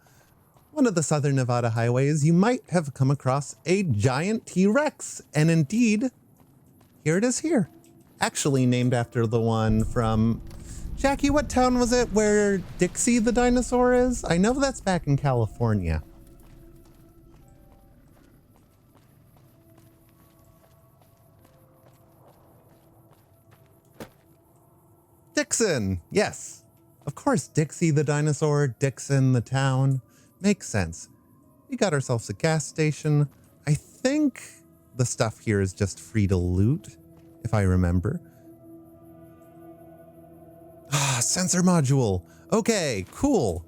S1: one of the Southern Nevada highways, you might have come across a giant T-Rex. And indeed, here it is here. Actually named after the one from... Jackie, what town was it where Dixie the dinosaur is? I know that's back in California. Dixon, yes. Of course, Dixie the dinosaur, Dixon the town. Makes sense. We got ourselves a gas station. I think the stuff here is just free to loot, if I remember. Ah, sensor module. Okay, cool.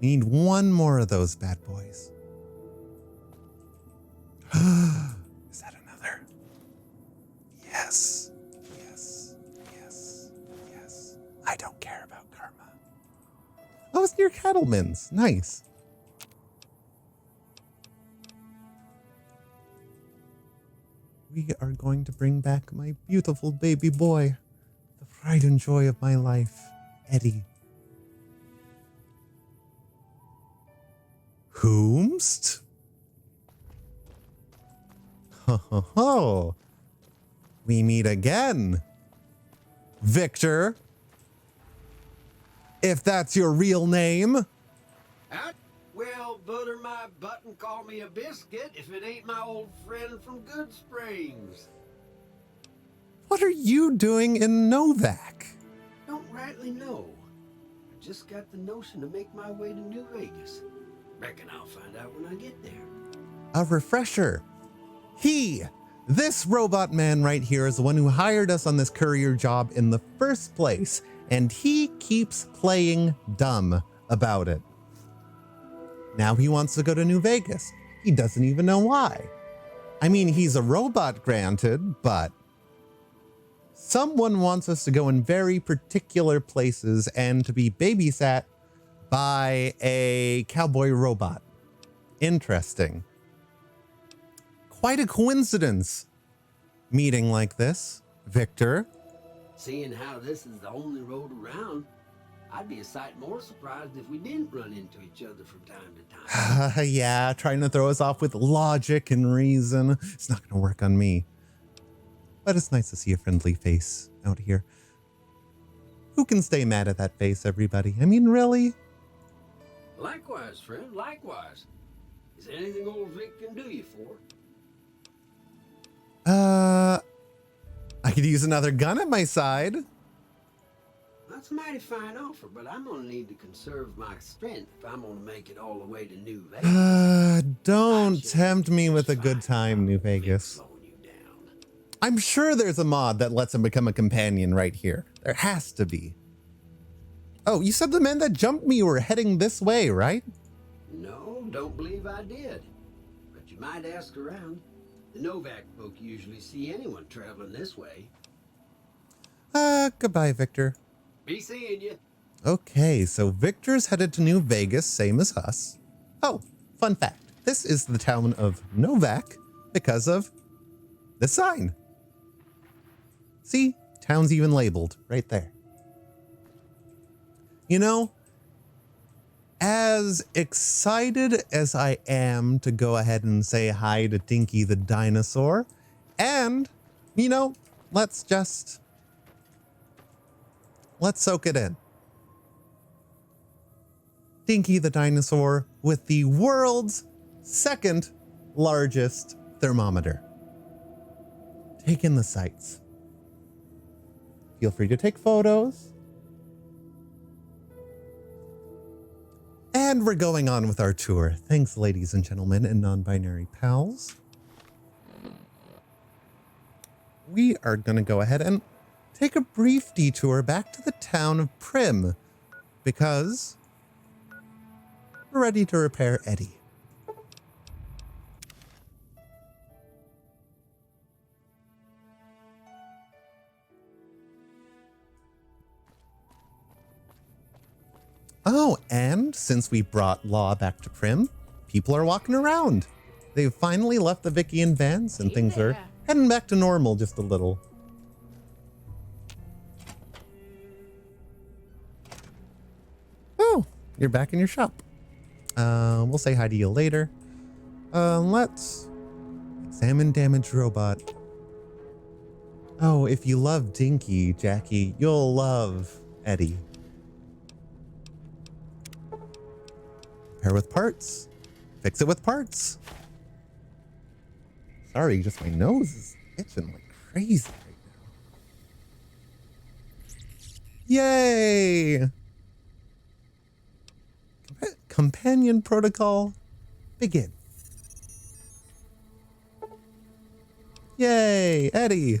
S1: We need one more of those bad boys. Is that another? Yes. Yes. Yes. Yes. I don't care about karma. Oh, it's near Cattleman's. Nice. We are going to bring back my beautiful baby boy, the pride and joy of my life, Eddie. Whomst? Ho ho ho. We meet again. Victor. If that's your real name.
S7: Well, butter my butt and call me a biscuit if it ain't my old friend from Good Springs.
S1: What are you doing in Novak?
S7: Don't rightly know. I just got the notion to make my way to New Vegas. Reckon I'll find out when I get there.
S1: A refresher. This robot man right here is the one who hired us on this courier job in the first place, and he keeps playing dumb about it. Now he wants to go to New Vegas. He doesn't even know why. I mean, he's a robot, granted, but someone wants us to go in very particular places and to be babysat by a cowboy robot. Interesting. Quite a coincidence. Meeting like this, Victor.
S7: Seeing how this is the only road around, I'd be a sight more surprised if we didn't run into each other from time to time.
S1: Yeah, trying to throw us off with logic and reason. It's not going to work on me. But it's nice to see a friendly face out here. Who can stay mad at that face, everybody? I mean, really?
S7: Likewise, friend, likewise. Is there anything old Vic can do you for?
S1: I could use another gun at my side.
S7: That's a mighty fine offer, but I'm gonna need to conserve my strength if I'm gonna make it all the way to New Vegas.
S1: Don't tempt me with a good time, New Vegas. I'm sure there's a mod that lets him become a companion right here. There has to be. Oh, you said the men that jumped me were heading this way, right?
S7: No, don't believe I did. But you might ask around. The Novak folk usually see anyone traveling this way.
S1: Goodbye, Victor.
S7: Be seeing you.
S1: Okay, so Victor's headed to New Vegas, same as us. Oh, fun fact. This is the town of Novak because of the sign. See? Town's even labeled right there. You know, as excited as I am to go ahead and say hi to Dinky the dinosaur, and, you know, let's soak it in. Dinky the dinosaur with the world's second largest thermometer. Take in the sights. Feel free to take photos. And we're going on with our tour. Thanks, ladies and gentlemen and non-binary pals. We are going to go ahead and take a brief detour back to the town of Prim because we're ready to repair Eddie. Oh, and since we brought Law back to Prim, people are walking around. They've finally left the Vickian vans and things are heading back to normal just a little. Oh, you're back in your shop. We'll say hi to you later. Let's examine damaged robot. Oh, if you love Dinky, Jackie, you'll love Eddie. Repair with parts. Fix it with parts. Sorry, just my nose is itching like crazy right now. Yay! Companion protocol, begin. Yay, Eddie.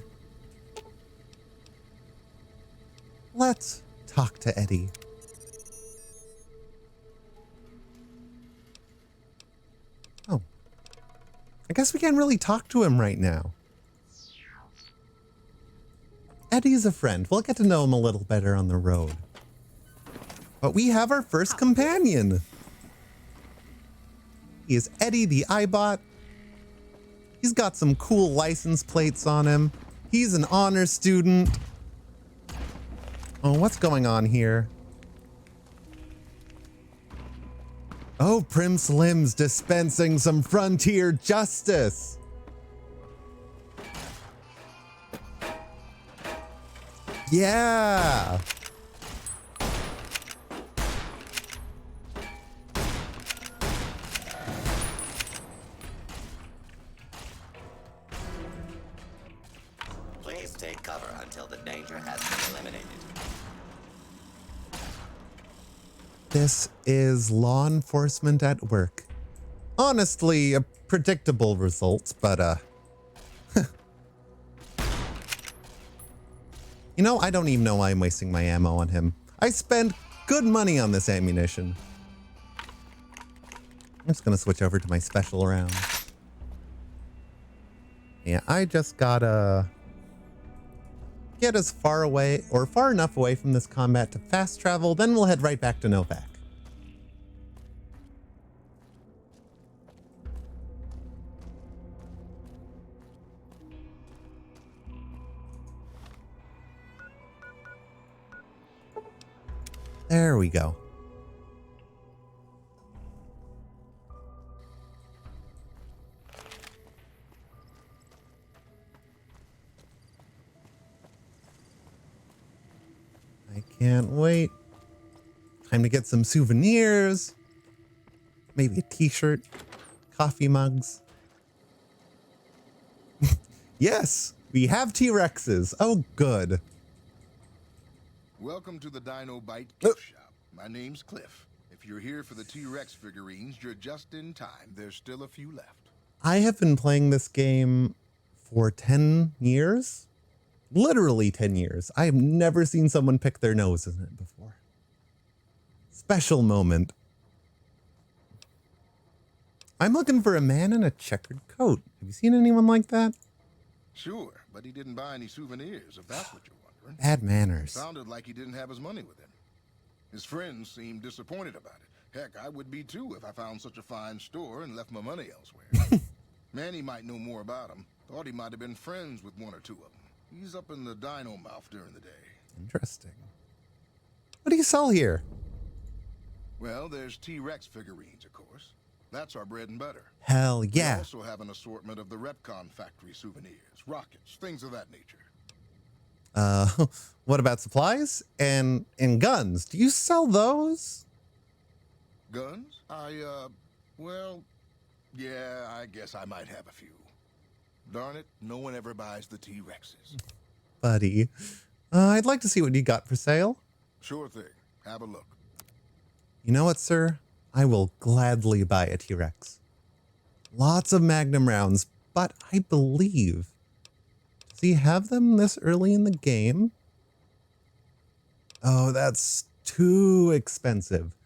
S1: Let's talk to Eddie. Oh. I guess we can't really talk to him right now. Eddie's a friend. We'll get to know him a little better on the road. But we have our first companion. He is Eddie the iBot. He's got some cool license plates on him. He's an honor student. Oh, what's going on here? Oh, Prim Slim's dispensing some frontier justice. Yeah.
S8: Please take cover until the danger has been eliminated.
S1: This is law enforcement at work. Honestly, a predictable results, but you know, I don't even know why I'm wasting my ammo on him. I spend good money on this ammunition. I'm just gonna switch over to my special round. Yeah, I just gotta get as far away or far enough away from this combat to fast travel, then we'll head right back to Novak. There we go. I can't wait. Time to get some souvenirs. Maybe a t-shirt, coffee mugs. Yes, we have T-Rexes. Oh, good.
S9: Welcome to the Dino Bite gift shop. My name's Cliff. If you're here for the T-Rex figurines, you're just in time. There's still a few left.
S1: I have been playing this game for 10 years. Literally 10 years. I have never seen someone pick their nose in it before. Special moment. I'm looking for a man in a checkered coat. Have you seen anyone like that?
S9: Sure, but he didn't buy any souvenirs, if that's what you're wondering.
S1: Bad manners.
S9: Sounded like he didn't have his money with him. His friends seemed disappointed about it. Heck, I would be too if I found such a fine store and left my money elsewhere. Manny might know more about him. Thought he might have been friends with one or two of them. He's up in the dino mouth during the day.
S1: Interesting. What do you sell here?
S9: Well, there's T-Rex figurines, of course. That's our bread and butter.
S1: Hell yeah.
S9: We also have an assortment of the Repcon factory souvenirs, rockets, things of that nature.
S1: What about supplies and guns? Do you sell those?
S9: Guns? Well, yeah, I guess I might have a few. Darn it, no one ever buys the T-Rexes.
S1: Buddy, I'd like to see what you got for sale.
S9: Sure thing. Have a look.
S1: You know what, sir? I will gladly buy a T-Rex. Lots of Magnum rounds, but I believe... Does he have them this early in the game? Oh, that's too expensive.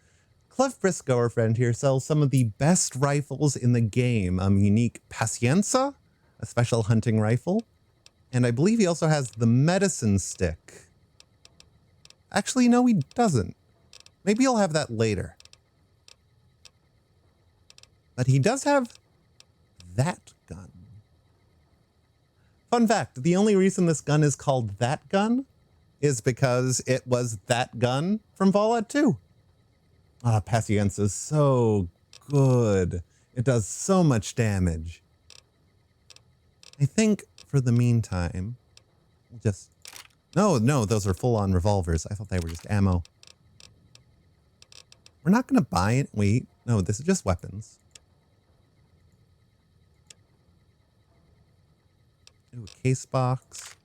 S1: Cliff Briscoe, our friend here, sells some of the best rifles in the game. Unique Paciencia, a special hunting rifle. And I believe he also has the medicine stick. Actually, no, he doesn't. Maybe he'll have that later. But he does have that gun. Fun fact, the only reason this gun is called that gun is because it was that gun from Fallout 2. Ah, Paciencia is so good. It does so much damage. I think for the meantime, we'll just... No, those are full-on revolvers. I thought they were just ammo. We're not going to buy it. Wait, no, this is just weapons. Ooh, a case box.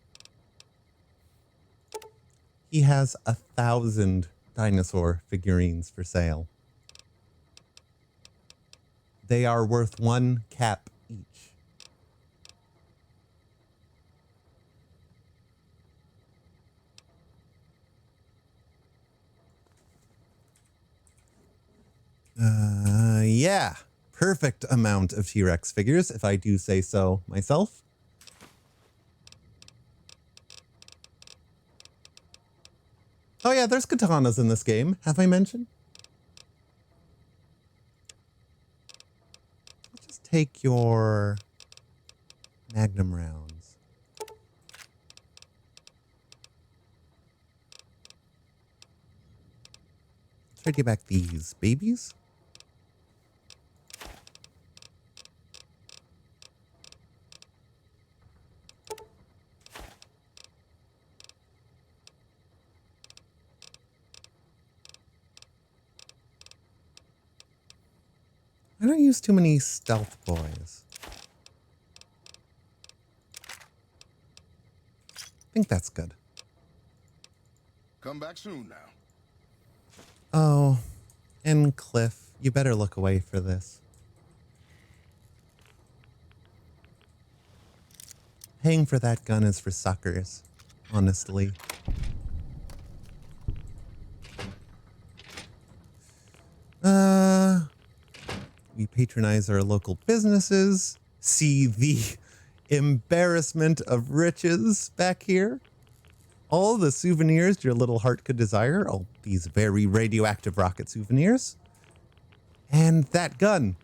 S1: He has 1,000 dinosaur figurines for sale. They are worth 1 cap each. Yeah, perfect amount of T-Rex figures, if I do say so myself. Oh yeah, there's katanas in this game. Have I mentioned? Just take your Magnum rounds. Try to get back these babies. I don't use too many stealth boys. I think that's good.
S9: Come back soon now.
S1: Oh, and Cliff, you better look away for this. Paying for that gun is for suckers, honestly. We patronize our local businesses. See the embarrassment of riches back here. All the souvenirs your little heart could desire. Oh, these very radioactive rocket souvenirs. And that gun.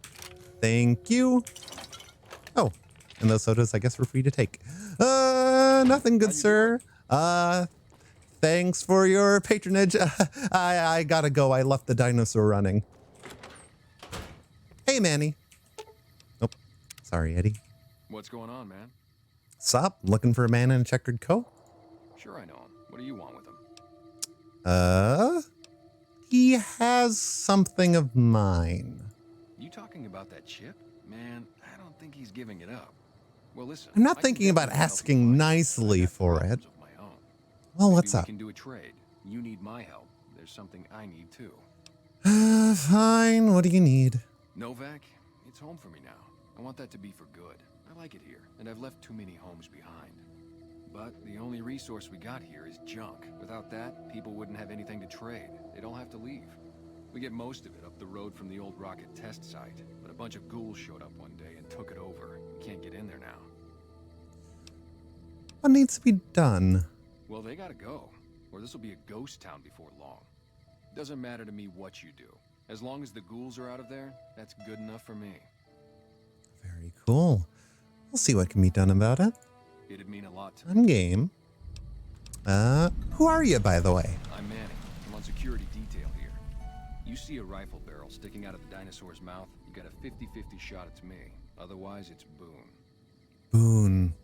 S1: Thank you. Oh, and those sodas, I guess, were free to take. Nothing good, sir. Thanks for your patronage. I gotta go. I left the dinosaur running. Hey, Manny. Nope. Sorry, Eddie.
S10: What's going on, man?
S1: Sup? Looking for a man in a checkered coat?
S10: Sure I know him. What do you want with him?
S1: He has something of mine.
S10: You talking about that chip? Man, I don't think he's giving it up. Well, listen.
S1: I'm not thinking about asking nicely for it. Well, what's up?
S10: We can do a trade. You need my help. There's something I need too.
S1: Fine. What do you need?
S10: Novak, it's home for me now. I want that to be for good. I like it here, and I've left too many homes behind. But the only resource we got here is junk. Without that, people wouldn't have anything to trade. They'd all have to leave. We get most of it up the road from the old rocket test site, but a bunch of ghouls showed up one day and took it over. We can't get in there now.
S1: What needs to be done?
S10: Well, they gotta go, or this will be a ghost town before long. Doesn't matter to me what you do. As long as the ghouls are out of there, that's good enough for me.
S1: Very cool. We'll see what can be done about it.
S10: It'd mean a lot to me.
S1: I'm game. Who are you, by the way?
S10: I'm Manny. I'm on security detail here. You see a rifle barrel sticking out of the dinosaur's mouth, you got a 50-50 shot it's me. Otherwise, it's Boone.
S1: Boone.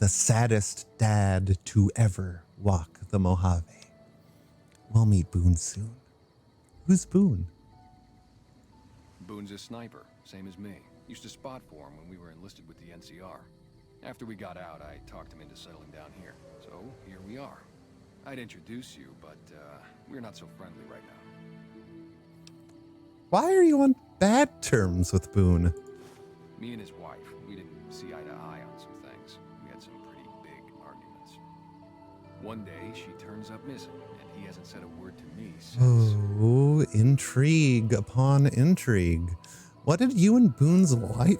S1: The saddest dad to ever walk the Mojave. We'll meet Boone soon. Who's Boone?
S10: Boone's a sniper, same as me. Used to spot for him when we were enlisted with the NCR. After we got out, I talked him into settling down here. So, here we are. I'd introduce you, but we're not so friendly right now.
S1: Why are you on bad terms with Boone?
S10: Me and his wife, we didn't see eye to eye on some things. We had some pretty big arguments. One day, she turns up missing, and he hasn't said a word to me since.
S1: Oh, intrigue upon intrigue. What did you and Boone's wife...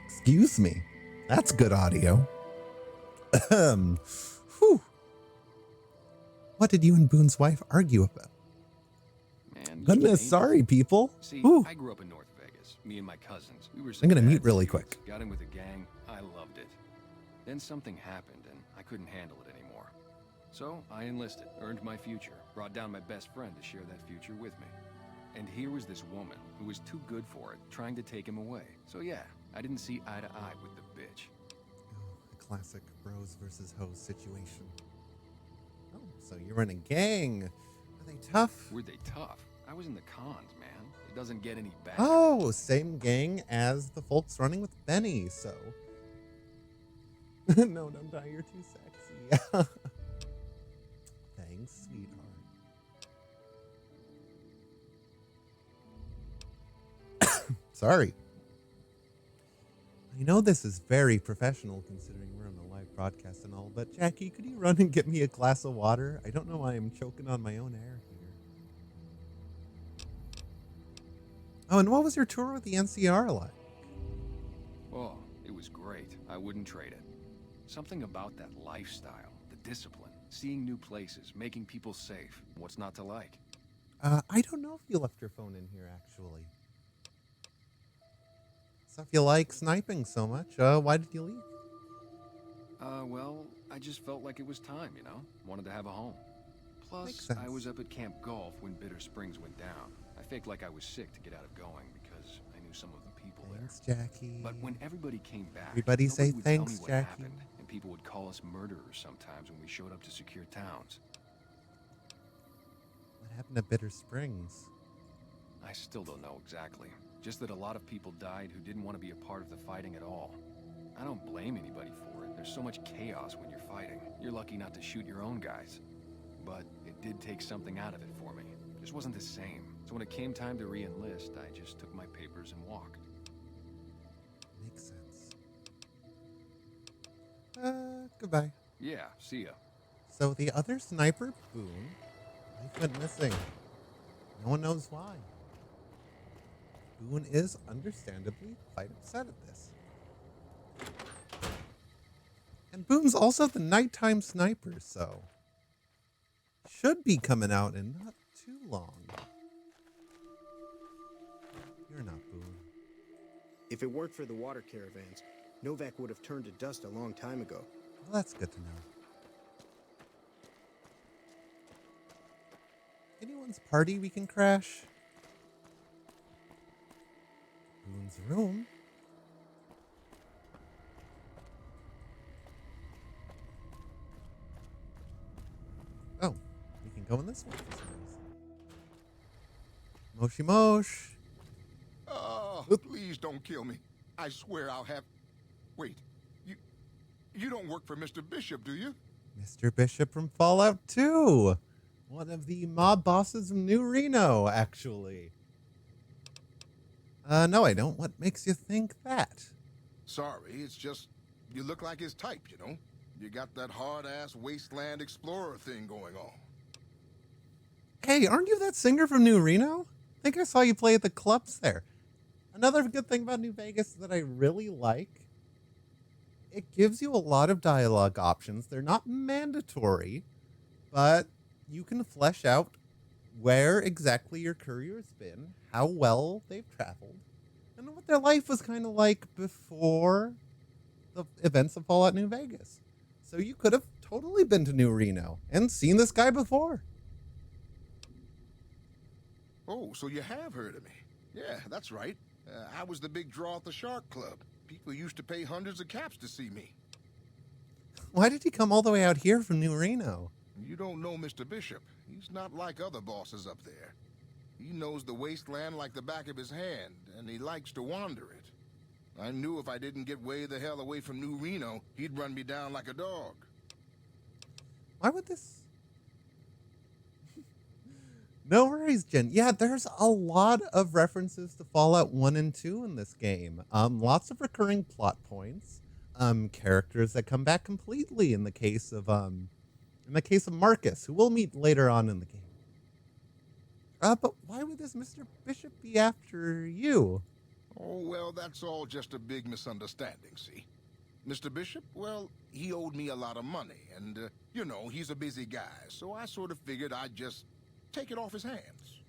S1: Excuse me. That's good audio. Whew. What did you and Boone's wife argue about?
S10: Man,
S1: Goodness, sorry, people.
S10: See,
S1: Whew.
S10: I grew up in North Vegas. Me and my cousins. We were
S1: I'm gonna
S10: such
S1: mute
S10: bad
S1: really
S10: students.
S1: quick.
S10: Got in with a gang. I loved it. Then something happened, and I couldn't handle it anymore. So I enlisted, earned my future, brought down my best friend to share that future with me. And here was this woman who was too good for it, trying to take him away. So yeah, I didn't see eye to eye with the bitch.
S1: Oh, a classic bros versus hoes situation. Oh, so you were in a gang. Were they tough?
S10: Were they tough? I was in the cons, man. It doesn't get any better.
S1: Oh, same gang as the folks running with Benny, so. No, don't die, you're too sexy. Thanks, sweetheart. Sorry. I know this is very professional considering we're on a live broadcast and all, but Jackie, could you run and get me a glass of water? I don't know why I'm choking on my own air here. Oh, and what was your tour with the NCR like?
S10: Oh, it was great. I wouldn't trade it. Something about that lifestyle, the discipline, seeing new places, making people safe. What's not to like?
S1: I don't know if you left your phone in here, actually. So if you like sniping so much, why did you leave?
S10: Well, I just felt like it was time, you know? Wanted to have a home.
S1: Makes
S10: Plus,
S1: sense.
S10: I was up at Camp Golf when Bitter Springs went down. I faked like I was sick to get out of going because I knew some of the people
S1: Thanks,
S10: there.
S1: Jackie.
S10: But when everybody came back,
S1: Everybody say
S10: nobody would tell
S1: thanks,
S10: me what
S1: Jackie.
S10: happened, and people would call us murderers sometimes when we showed up to secure towns.
S1: What happened to Bitter Springs?
S10: I still don't know exactly. Just that a lot of people died who didn't want to be a part of the fighting at all. I don't blame anybody for it. There's so much chaos when you're fighting. You're lucky not to shoot your own guys. But it did take something out of it for me. It just wasn't the same. So when it came time to re-enlist, I just took my papers and walked.
S1: Makes sense. Goodbye.
S10: Yeah, see ya.
S1: So the other sniper, Boone, he went missing. No one knows why. Boone is understandably quite upset at this. And Boone's also the nighttime sniper, so should be coming out in not too long. You're not Boone.
S11: If it weren't for the water caravans, Novak would have turned to dust a long time ago.
S1: Well, that's good to know. Anyone's party we can crash? Boone's room. Oh, we can go in this one for some reason. Moshi Mosh.
S9: Oh, please don't kill me. I swear I'll have... Wait, you don't work for Mr. Bishop, do you?
S1: Mr. Bishop from Fallout 2. One of the mob bosses of New Reno, actually. No, I don't. What makes you think that?
S9: Sorry, it's just you look like his type, you know? You got that hard-ass wasteland explorer thing going on.
S1: Hey, aren't you that singer from New Reno? I think I saw you play at the clubs there. Another good thing about New Vegas that I really like, it gives you a lot of dialogue options. They're not mandatory, but you can flesh out where exactly your courier's been, how well they've traveled, and what their life was kind of like before the events of Fallout New Vegas. So you could have totally been to New Reno and seen this guy before.
S9: Oh, so you have heard of me. Yeah, that's right. I was the big draw at the Shark Club. People used to pay hundreds of caps to see me.
S1: Why did he come all the way out here from New Reno?
S9: You don't know Mr. Bishop. He's not like other bosses up there. He knows the wasteland like the back of his hand, and he likes to wander it. I knew if I didn't get way the hell away from New Reno, he'd run me down like a dog.
S1: Why would this... No worries, Jen. Yeah, there's a lot of references to Fallout 1 and 2 in this game. Lots of recurring plot points. Characters that come back completely in the case of Marcus, who we'll meet later on in the game. But why would this Mr. Bishop be after you?
S9: Oh, well, that's all just a big misunderstanding, see? Mr. Bishop, well, he owed me a lot of money, and, you know, he's a busy guy, so I sort of figured I'd just take it off his hands.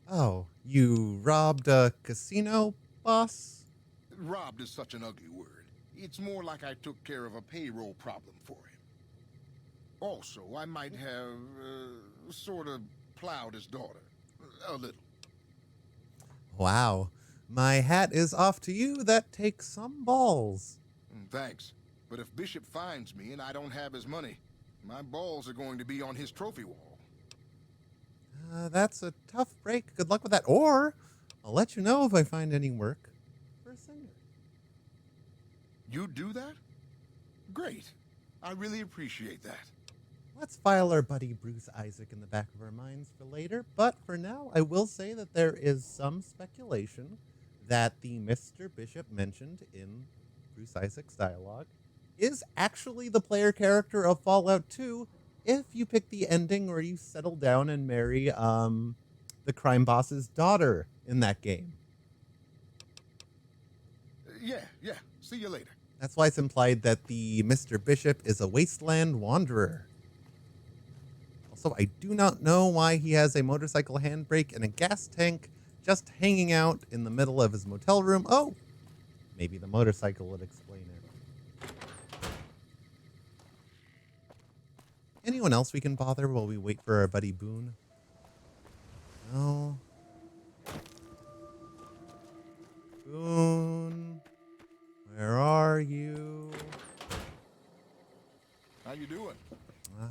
S1: Oh, you robbed a casino boss?
S9: Robbed is such an ugly word. It's more like I took care of a payroll problem for him. Also, I might have, sort of plowed his daughter. A little.
S1: Wow. My hat is off to you. That takes some balls.
S9: Thanks. But if Bishop finds me and I don't have his money, my balls are going to be on his trophy wall.
S1: That's a tough break. Good luck with that. Or I'll let you know if I find any work for a singer.
S9: You do that? Great. I really appreciate that.
S1: Let's file our buddy Bruce Isaac in the back of our minds for later. But for now, I will say that there is some speculation that the Mr. Bishop mentioned in Bruce Isaac's dialogue is actually the player character of Fallout 2 if you pick the ending where you settle down and marry the crime boss's daughter in that game.
S9: Yeah. See you later.
S1: That's why it's implied that the Mr. Bishop is a wasteland wanderer. Also, I do not know why he has a motorcycle handbrake and a gas tank just hanging out in the middle of his motel room. Oh, Maybe the motorcycle would explain it. Anyone else we can bother while we wait for our buddy Boone? No. Boone, where are you?
S9: How you doing?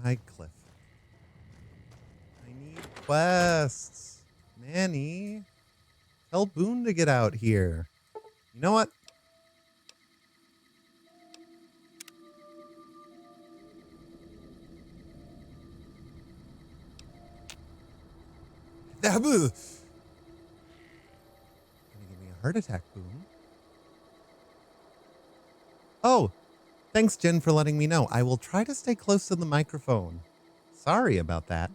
S1: Hi, Cliff. I need quests. Manny, tell Boone to get out here. You know what? Gonna give me a heart attack, Boone. Oh, thanks, Jen, for letting me know. I will try to stay close to the microphone. Sorry about that.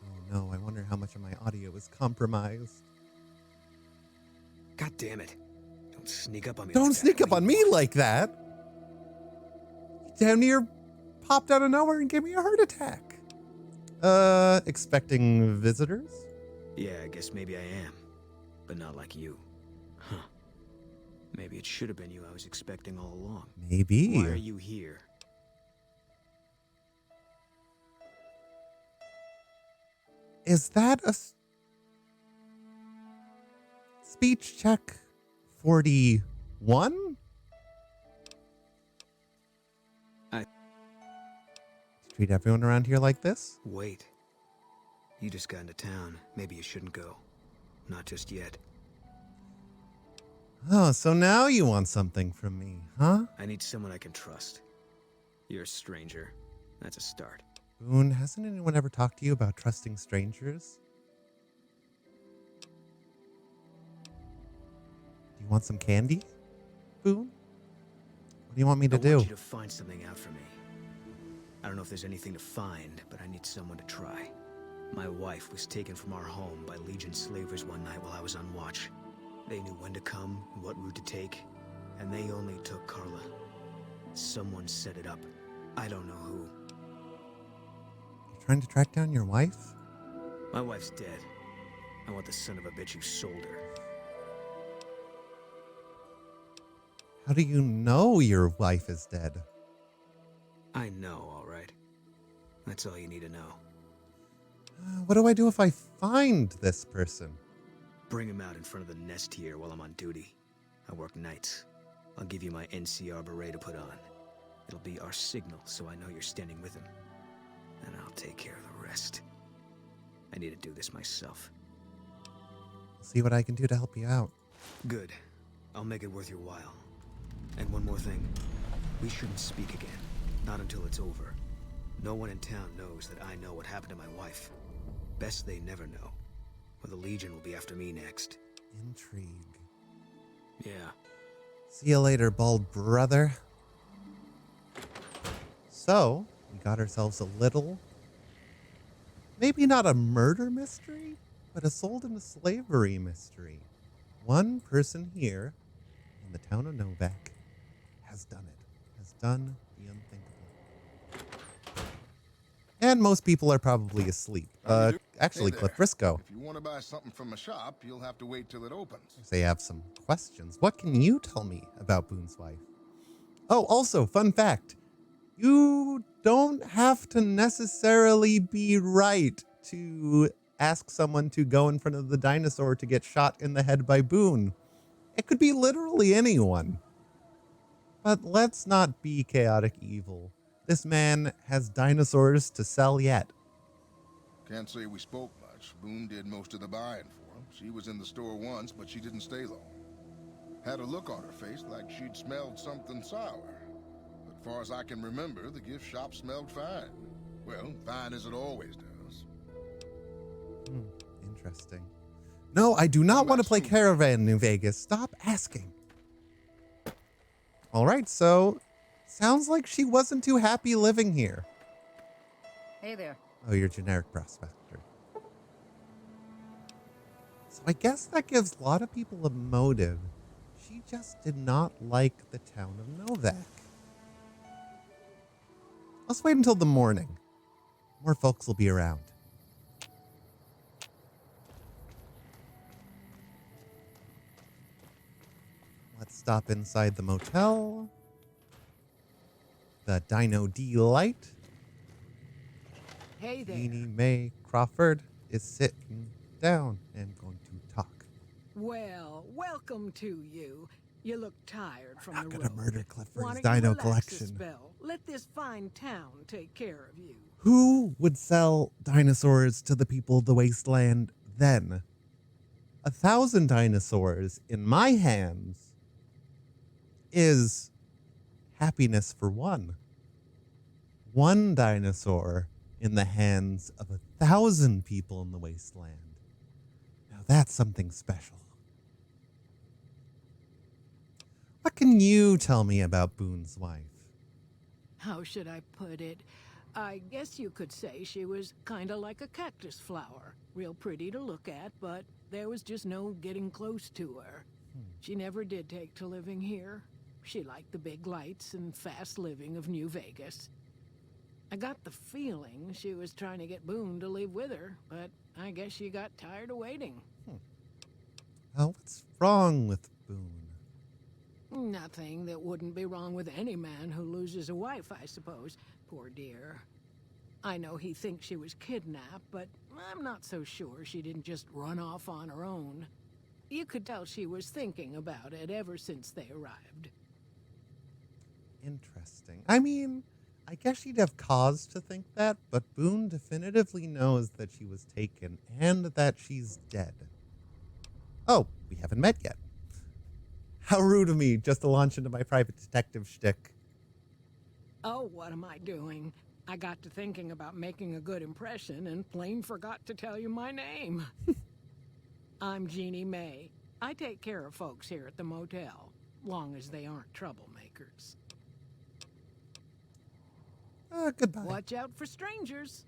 S1: Oh no, I wonder how much of my audio is compromised.
S11: God damn it. Don't sneak up on me.
S1: Don't sneak up on me like that. You down near popped out of nowhere and gave me a heart attack. Expecting visitors?
S11: Yeah, I guess maybe I am. But not like you. Huh. Maybe it should have been you I was expecting all along.
S1: Maybe.
S11: Why are you here?
S1: Is that a speech check 41? Treat everyone around here like this?
S11: Wait. You just got into town. Maybe you shouldn't go. Not just yet.
S1: Oh, so now you want something from me, huh?
S11: I need someone I can trust. You're a stranger. That's a start.
S1: Boone, hasn't anyone ever talked to you about trusting strangers? Do you want some candy, Boone? What do you want me to do?
S11: I want you to find something out for me. I don't know if there's anything to find, but I need someone to try. My wife was taken from our home by Legion slavers one night while I was on watch. They knew when to come and what route to take, and they only took Carla. Someone set it up. I don't know who.
S1: You're trying to track down your wife?
S11: My wife's dead. I want the son of a bitch who sold her.
S1: How do you know your wife is dead?
S11: I know, all right. That's all you need to know.
S1: What do I do if I find this person?
S11: Bring him out in front of the nest here while I'm on duty. I work nights. I'll give you my NCR beret to put on. It'll be our signal so I know you're standing with him. And I'll take care of the rest. I need to do this myself.
S1: See what I can do to help you out.
S11: Good. I'll make it worth your while. And one more thing. We shouldn't speak again. Not until it's over. No one in town knows that I know what happened to my wife. Best they never know. Or the Legion will be after me next.
S1: Intrigue.
S11: Yeah.
S1: See you later, bald brother. So, we got ourselves a little, maybe not a murder mystery, but a sold into slavery mystery. One person here in the town of Novak has done it. Has done the unthinkable. And most people are probably asleep. Actually,
S9: Hey
S1: Cliff
S9: there.
S1: Briscoe.
S9: If you want to buy something from a shop, you'll have to wait till it opens.
S1: They have some questions. What can you tell me about Boone's wife? Oh, also, fun fact. You don't have to necessarily be right to ask someone to go in front of the dinosaur to get shot in the head by Boone. It could be literally anyone. But let's not be chaotic evil. This man has dinosaurs to sell yet.
S9: Can't say we spoke much. Boone did most of the buying for him. She was in the store once, but she didn't stay long. Had a look on her face like she'd smelled something sour. But far as I can remember, the gift shop smelled fine. Well, fine as it always does.
S1: Interesting. No, I do not want to play Caravan New Vegas. Stop asking. All right, so sounds like she wasn't too happy living here.
S12: Hey there.
S1: Oh, you're generic prospector. So I guess that gives a lot of people a motive. She just did not like the town of Novak. Let's wait until the morning. More folks will be around. stop inside the motel. The Dino Delight.
S12: Hey there.
S1: Jeannie Mae Crawford is sitting down and going to talk.
S12: Well, welcome to you. You look tired from the road.
S1: Not gonna murder Cliff for
S12: Why
S1: his
S12: don't you
S1: dino
S12: relax a
S1: collection.
S12: spell? Let this fine town take care of you.
S1: Who would sell dinosaurs to the people of the wasteland then? 1,000 dinosaurs in my hands is happiness for one. One dinosaur in the hands of 1,000 people in the wasteland. Now that's something special. What can you tell me about Boone's wife?
S12: How should I put it? I guess you could say she was kind of like a cactus flower. Real pretty to look at, but there was just no getting close to her. She never did take to living here. She liked the big lights and fast living of New Vegas. I got the feeling she was trying to get Boone to live with her, but I guess she got tired of waiting.
S1: What's wrong with Boone?
S12: Nothing that wouldn't be wrong with any man who loses a wife, I suppose. Poor dear. I know he thinks she was kidnapped, but I'm not so sure she didn't just run off on her own. You could tell she was thinking about it ever since they arrived.
S1: Interesting. I mean, I guess she'd have cause to think that, but Boone definitively knows that she was taken and that she's dead. Oh, we haven't met yet. How rude of me just to launch into my private detective shtick.
S12: Oh, what am I doing? I got to thinking about making a good impression and plain forgot to tell you my name. I'm Jeannie Mae. I take care of folks here at the motel, long as they aren't troublemakers.
S1: Goodbye.
S12: Watch out for strangers.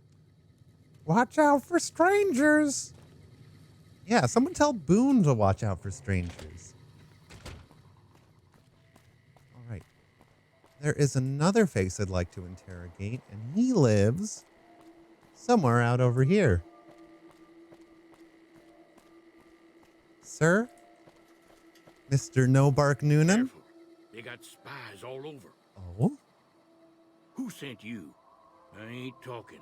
S1: Watch out for strangers. Yeah, someone tell Boone to watch out for strangers. All right. There is another face I'd like to interrogate, and he lives somewhere out over here. Sir? Mr. No Bark Noonan?
S13: Careful. They got spies all over.
S1: Oh?
S13: Who sent you? I ain't talking.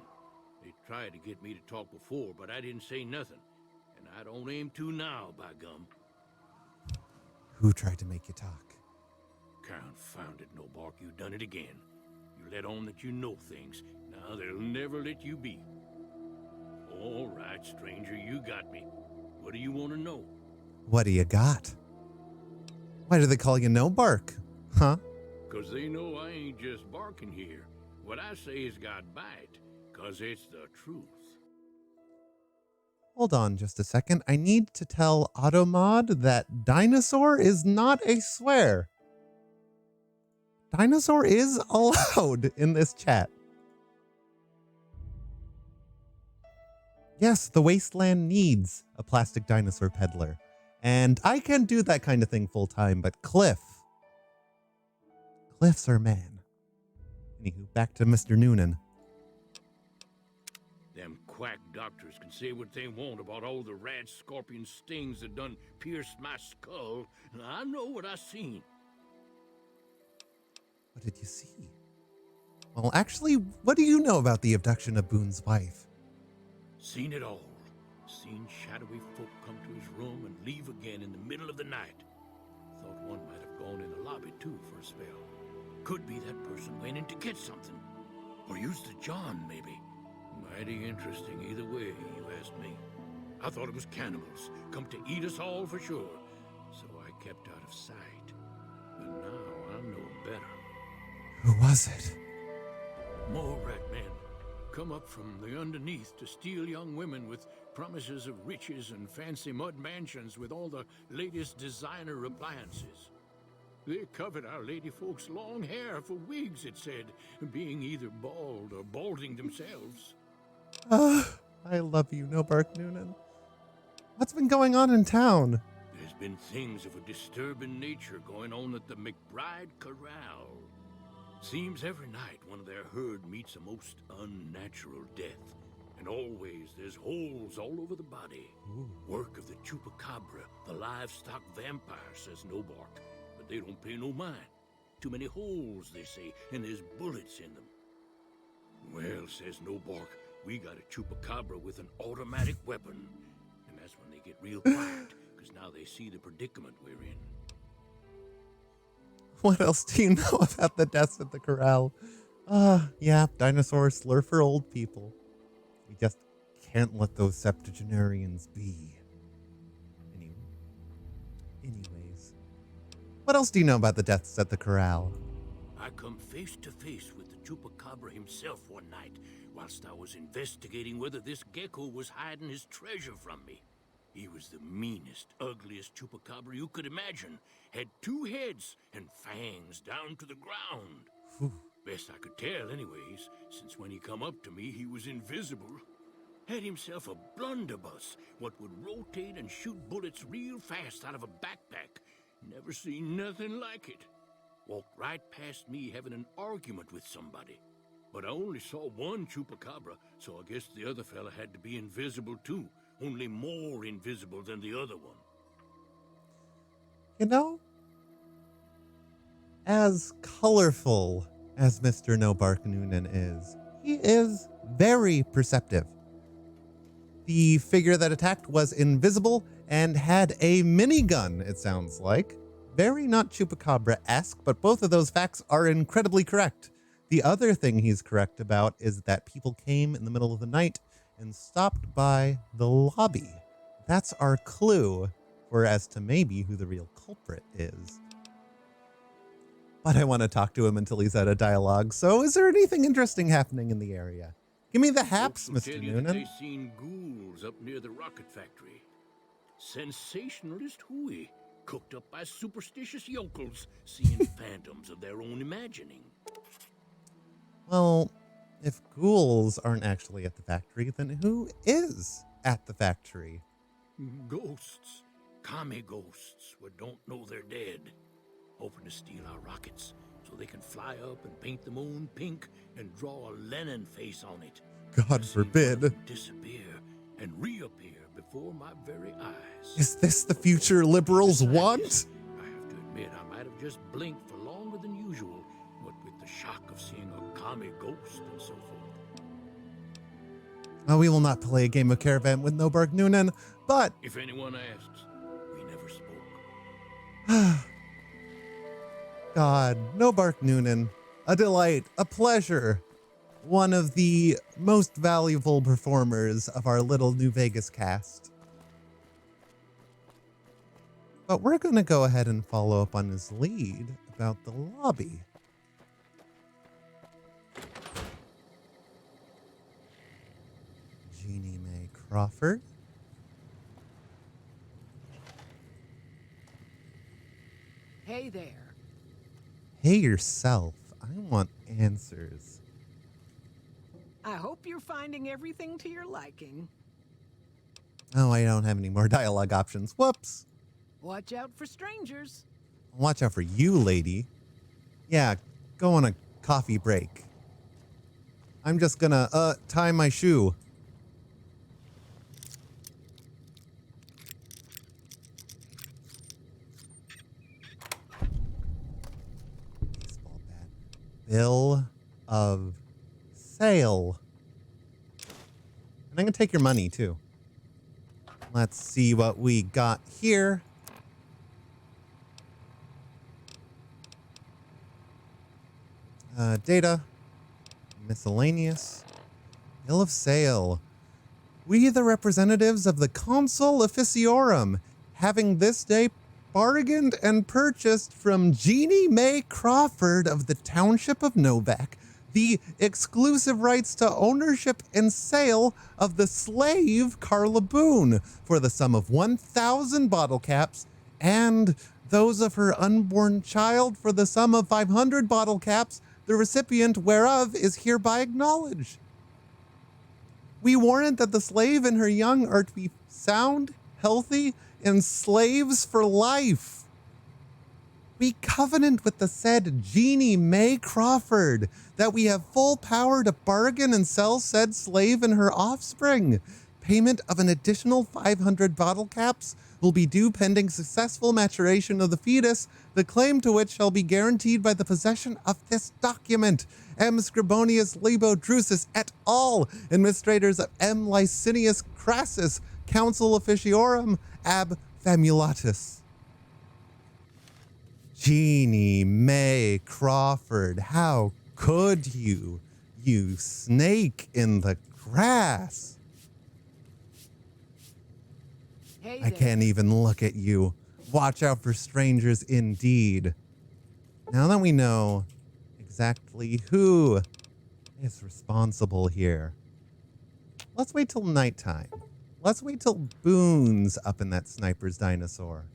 S13: They tried to get me to talk before, but I didn't say nothing. And I don't aim to now, by gum.
S1: Who tried to make you talk?
S13: Confounded, No Bark, you done it again. You let on that you know things. Now they'll never let you be. All right, stranger, you got me. What do you want to know?
S1: What do you got? Why do they call you No Bark? Huh?
S13: 'Cause they know I ain't just barking here. What I say has got bite, 'cause it's the truth.
S1: Hold on just a second. I need to tell Automod that dinosaur is not a swear. Dinosaur is allowed in this chat. Yes, the wasteland needs a plastic dinosaur peddler. And I can do that kind of thing full time, but Cliff's our man. Anywho, back to Mr. Noonan.
S13: Them quack doctors can say what they want about all the rad scorpion stings that done pierced my skull. I know what I seen.
S1: What did you see? Well, actually, what do you know about the abduction of Boone's wife?
S13: Seen it all. Seen shadowy folk come to his room and leave again in the middle of the night. Thought one might have gone in the lobby too for a spell. Could be that person went in to get something. Or used the John, maybe. Mighty interesting either way, you asked me. I thought it was cannibals, come to eat us all for sure. So I kept out of sight. But now I know better.
S1: Who was it?
S13: More rat men. Come up from the underneath to steal young women with promises of riches and fancy mud mansions with all the latest designer appliances. They covered our lady folks' long hair for wigs, it said, being either bald or balding themselves.
S1: I love you, No Bark Noonan. What's been going on in town?
S13: There's been things of a disturbing nature going on at the McBride Corral. Seems every night one of their herd meets a most unnatural death. And always there's holes all over the body. Work of the chupacabra, the livestock vampire, says No Bark. but they don't pay no mind. Too many holes, they say, and there's bullets in them. Well, says Nobark, we got a chupacabra with an automatic weapon. And that's when they get real quiet, because now they see the predicament we're in.
S1: What else do you know about the deaths at the corral? Yeah, dinosaurs slur for old people. We just can't let those septuagenarians be. Anyways, what else do you know about the deaths at the corral?
S13: I come face to face with the chupacabra himself one night, whilst I was investigating whether this gecko was hiding his treasure from me. He was the meanest, ugliest chupacabra you could imagine. Had 2 heads and fangs down to the ground.
S1: Whew.
S13: Best I could tell anyways, since when he come up to me, he was invisible. Had himself a blunderbuss, what would rotate and shoot bullets real fast out of a backpack. Never seen nothing like it. Walked right past me having an argument with somebody. But I only saw one chupacabra, so I guess the other fella had to be invisible too. Only more invisible than the other one.
S1: You know, as colorful as Mr. Nobark Noonan is, he is very perceptive. The figure that attacked was invisible and had a minigun, it sounds like. Very not chupacabra-esque, but both of those facts are incredibly correct. The other thing he's correct about is that people came in the middle of the night and stopped by the lobby. That's our clue for as to maybe who the real culprit is. But I want to talk to him until he's out of dialogue. So is there anything interesting happening in the area? Give me the haps,
S13: Folks will
S1: Mr.
S13: tell you that
S1: Noonan.
S13: they seen ghouls up near the rocket factory. Sensationalist hooey, cooked up by superstitious yokels, seeing phantoms of their own imagining.
S1: Well, if ghouls aren't actually at the factory, then who is at the factory?
S13: Ghosts. Commie ghosts who don't know they're dead. Hoping to steal our rockets so they can fly up and paint the moon pink and draw a Lenin face on it.
S1: God forbid.
S13: Disappear and reappear before my very eyes.
S1: Is this the future liberals want?
S13: I have to admit, I might have just blinked for longer than usual, what with the shock of seeing a commie ghost and so forth.
S1: Oh, we will not play a game of Caravan with Nobark Noonan, but
S13: If anyone asks, we never spoke.
S1: God, Nobark Noonan, a delight, a pleasure. One of the most valuable performers of our little New Vegas cast. But we're going to go ahead and follow up on his lead about the lobby. Jeannie Mae Crawford.
S12: Hey there.
S1: Hey yourself. I want answers.
S12: I hope you're finding everything to your liking.
S1: Oh, I don't have any more dialogue options. Whoops.
S12: Watch out for strangers.
S1: Watch out for you, lady. Yeah, go on a coffee break. I'm just gonna, tie my shoe. Baseball bat. Bill of sale. And I'm gonna take your money, too. Let's see what we got here. Data. Miscellaneous. Bill of sale. We, the representatives of the Consul Officiorum, having this day bargained and purchased from Jeannie Mae Crawford of the Township of Novak the exclusive rights to ownership and sale of the slave Carla Boone for the sum of 1,000 bottle caps and those of her unborn child for the sum of 500 bottle caps, the recipient whereof is hereby acknowledged. We warrant that the slave and her young are to be sound, healthy, and slaves for life. We covenant with the said Jeannie Mae Crawford that we have full power to bargain and sell said slave and her offspring, Payment of an additional 500 bottle caps will be due pending successful maturation of the fetus, the claim to which shall be guaranteed by the possession of this document. M. Scribonius Libo Drusus et al., administrators of M. Licinius Crassus, Council Officiorum ab Famulatus. Jeannie Mae Crawford, how could you, you snake in the grass?
S12: Hey
S1: I can't even look at you. Watch out for strangers indeed. Now that we know exactly who is responsible here, let's wait till nighttime. Let's wait till Boone's up in that sniper's dinosaur.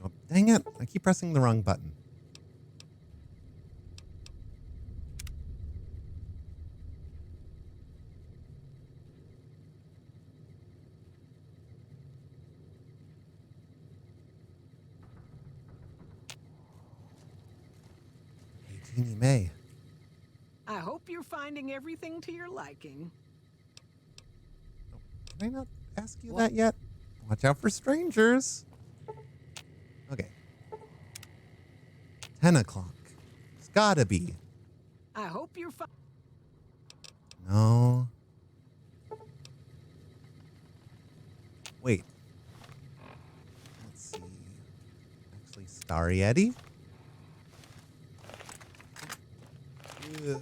S1: Oh, dang it. I keep pressing the wrong button. Hey, Jeannie Mae.
S12: I hope you're finding everything to your liking.
S1: Can I not ask you that yet? Watch out for strangers. Okay. 10 o'clock. It's gotta be.
S12: I hope you're
S1: No. Wait. Let's see. Actually, Starry Eddie? Ugh.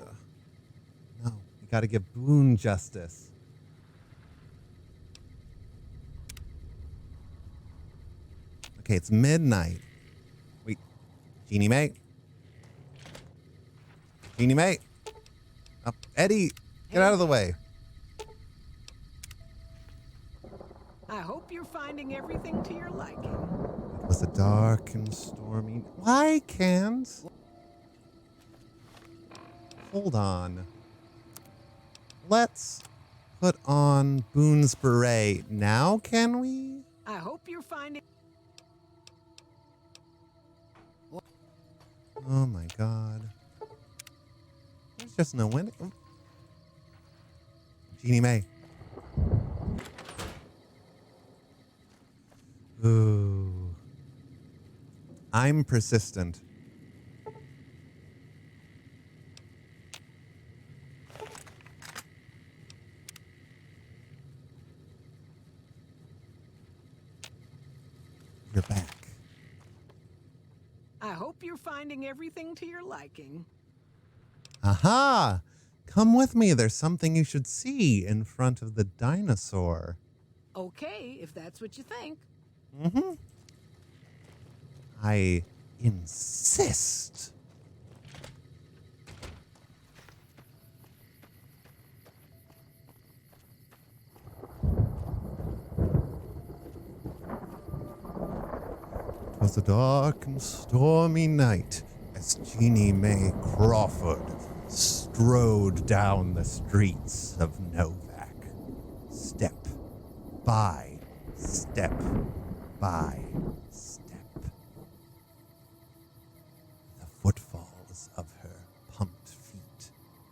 S1: No, we gotta give Boone justice. Okay, it's midnight. Wait, Jeannie Mae? Jeannie Mae? Oh, Eddie, get out of the way.
S12: I hope you're finding everything to your liking.
S1: It was a dark and stormy... Why can't... Hold on. Let's put on Boone's beret now, can we?
S12: I hope you're finding...
S1: Oh my god. There's just no winning. Oh. Jeannie Mae. Ooh. I'm persistent. You're back.
S12: I hope you're finding everything to your liking.
S1: Aha! Come with me. There's something you should see in front of the dinosaur.
S12: Okay, if that's what you think.
S1: Mm-hmm. I insist. It was a dark and stormy night as Jeannie Mae Crawford strode down the streets of Novak, step by step by step. The footfalls of her pumped feet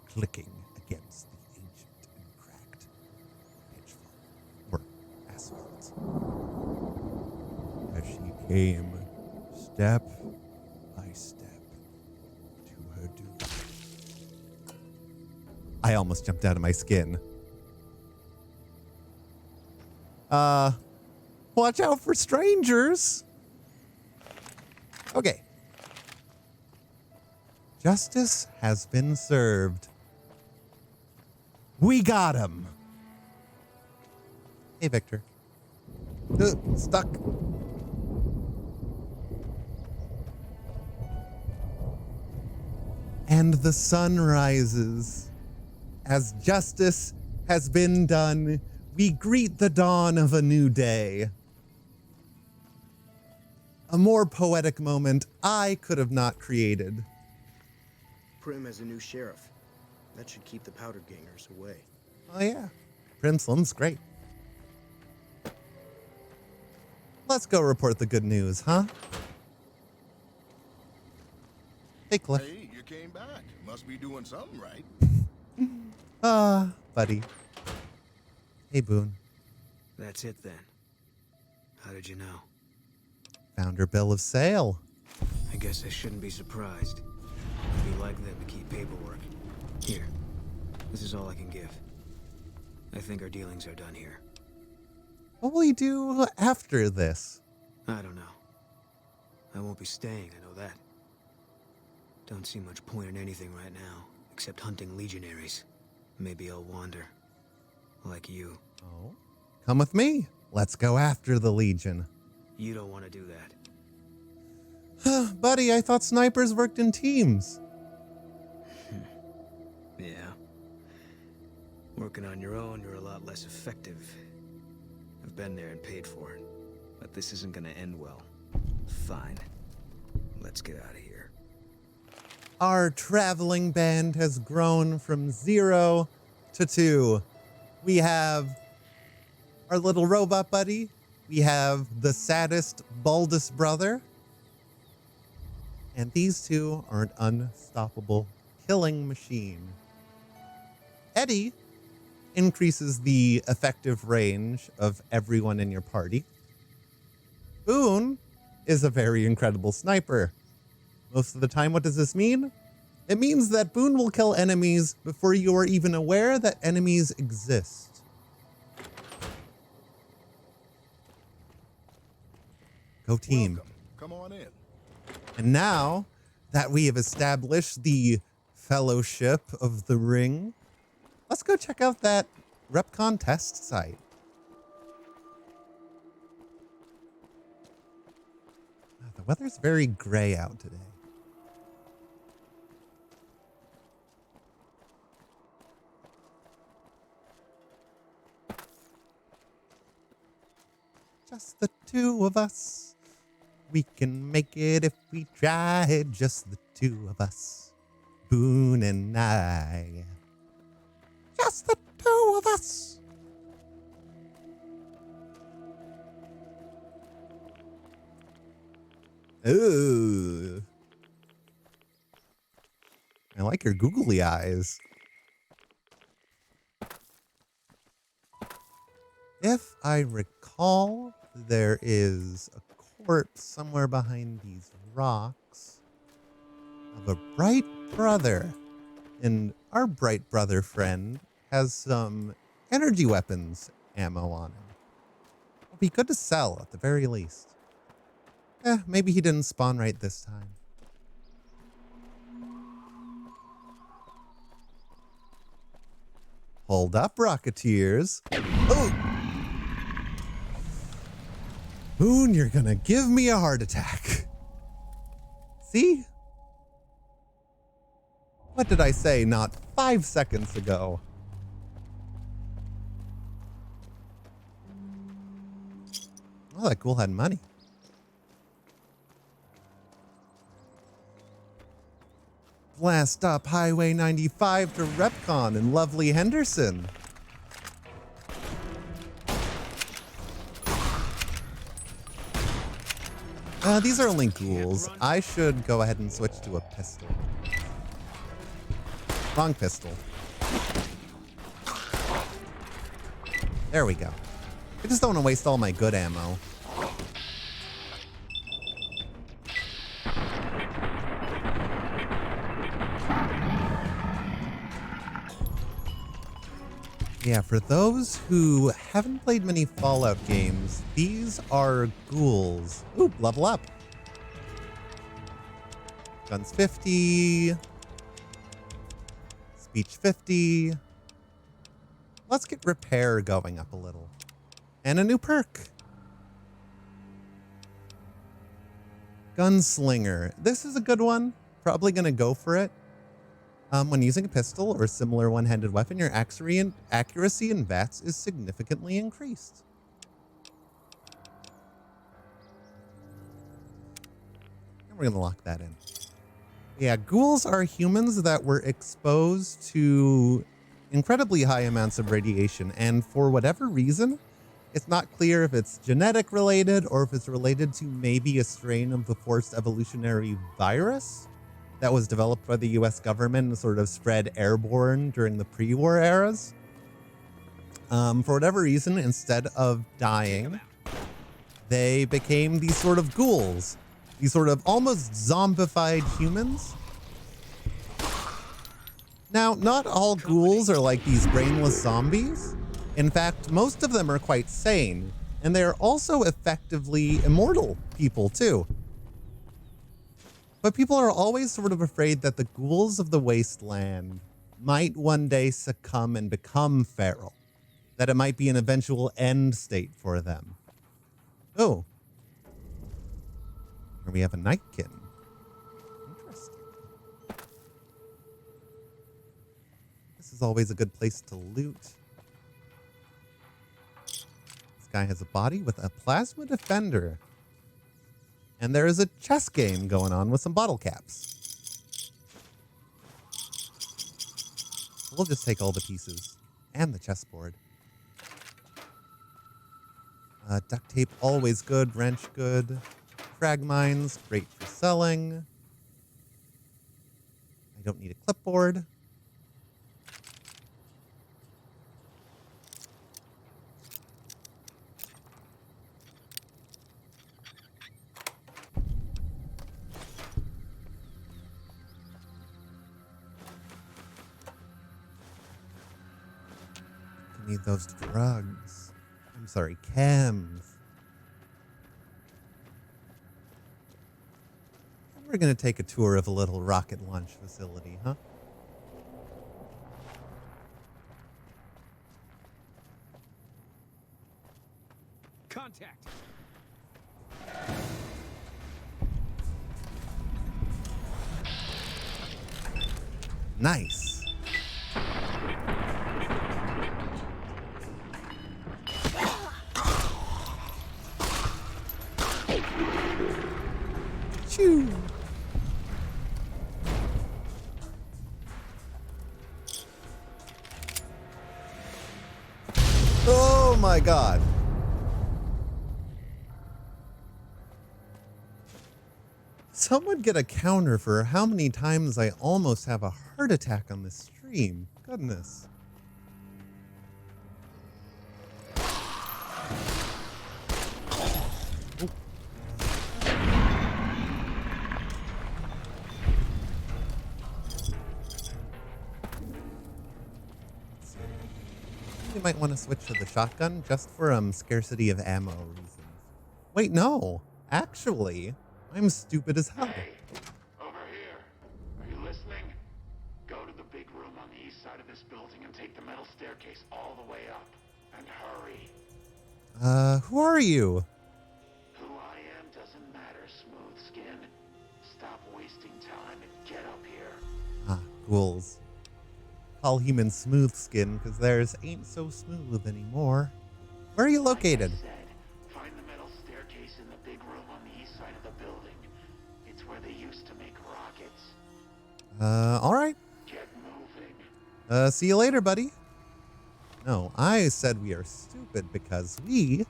S1: clicking against the ancient and cracked pitchfork or asphalt. As she came step by step to her doom. I almost jumped out of my skin. Watch out for strangers. Okay. Justice has been served. We got him. Hey, Victor. Stuck. And the sun rises. As justice has been done, we greet the dawn of a new day. A more poetic moment I could have not created.
S11: Prim has a new sheriff. That should keep the powder gangers away.
S1: Oh yeah, Princeland's great. Let's go report the good news, huh? Hey, Cliff.
S9: Hey, you came back. Must be doing something right.
S1: Buddy. Hey, Boone.
S11: That's it then. How did you know?
S1: Found her bill of sale.
S11: I guess I shouldn't be surprised. You like them to keep paperwork. Here. This is all I can give. I think our dealings are done here.
S1: What will you do after this?
S11: I don't know. I won't be staying, I know that. Don't see much point in anything right now, except hunting legionaries. Maybe I'll wander. Like you.
S1: Oh. Come with me. Let's go after the Legion.
S11: You don't want to do that.
S1: Buddy, I thought snipers worked in teams.
S11: Yeah. Working on your own, you're a lot less effective. I've been there and paid for it. But this isn't gonna end well. Fine. Let's get out of here.
S1: Our traveling band has grown from 0 to 2. We have our little robot buddy. We have the saddest, baldest brother. And these two are an unstoppable killing machine. Eddie increases the effective range of everyone in your party. Boone is a very incredible sniper. Most of the time, what does this mean? It means that Boone will kill enemies before you are even aware that enemies exist. Go team.
S9: Welcome. Come on in.
S1: And now that we have established the Fellowship of the Ring, let's go check out that RepCon test site. The weather's very gray out today. Just the two of us. We can make it if we try. Just the two of us. Boone and I. Just the two of us. Ooh. I like your googly eyes. If I recall, there is a corpse somewhere behind these rocks of a bright brother. And our bright brother friend has some energy weapons ammo on him. It'll be good to sell at the very least. Maybe he didn't spawn right this time. Hold up, Rocketeers. Oh! Boone, you're gonna give me a heart attack. See? What did I say not 5 seconds ago? Oh, that ghoul had money. Blast up Highway 95 to RepCon in lovely Henderson. These are only ghouls. I should go ahead and switch to a pistol. Wrong pistol. There we go. I just don't want to waste all my good ammo. Yeah, for those who haven't played many Fallout games, these are ghouls. Ooh, level up. Guns 50. Speech 50. Let's get repair going up a little. And a new perk. Gunslinger. This is a good one. Probably going to go for it. When using a pistol or similar one-handed weapon, your accuracy in VATS is significantly increased. And we're going to lock that in. Yeah, ghouls are humans that were exposed to incredibly high amounts of radiation, and for whatever reason, it's not clear if it's genetic related or if it's related to maybe a strain of the forced evolutionary virus. that was developed by the US government and sort of spread airborne during the pre-war eras. For whatever reason, instead of dying, they became these sort of ghouls, these sort of almost zombified humans. Now, not all ghouls are like these brainless zombies. In fact, most of them are quite sane, and they are also effectively immortal people too. But people are always sort of afraid that the ghouls of the wasteland might one day succumb and become feral, that it might be an eventual end state for them. Oh. Here we have a nightkin. Interesting. This is always a good place to loot. This guy has a body with a plasma defender. And there is a chess game going on with some bottle caps. We'll just take all the pieces and the chessboard. Duct tape, always good. Wrench, good. Frag mines, great for selling. I don't need a clipboard. Need those drugs. I'm sorry, chems. We're going to take a tour of a little rocket launch facility, huh?
S11: Contact.
S1: Nice. Choo. Oh my God. Someone get a counter for how many times I almost have a heart attack on this stream. Goodness. You might want to switch to the shotgun just for scarcity of ammo reasons. Wait, no. Actually, I'm stupid as hell.
S14: Hey, over here. Are you listening? Go to the big room on the east side of this building and take the metal staircase all the way up. And hurry.
S1: Who are you?
S14: Who I am doesn't matter, smooth skin. Stop wasting time and get up here.
S1: Ah, ghouls. Call humans smooth skin because theirs ain't so smooth anymore. Where are you located?
S14: Like I said, find the metal staircase in the big room on the east side of the building. It's where they used to make rockets.
S1: Alright.
S14: Get moving.
S1: See you later, buddy. No, I said we are stupid because we,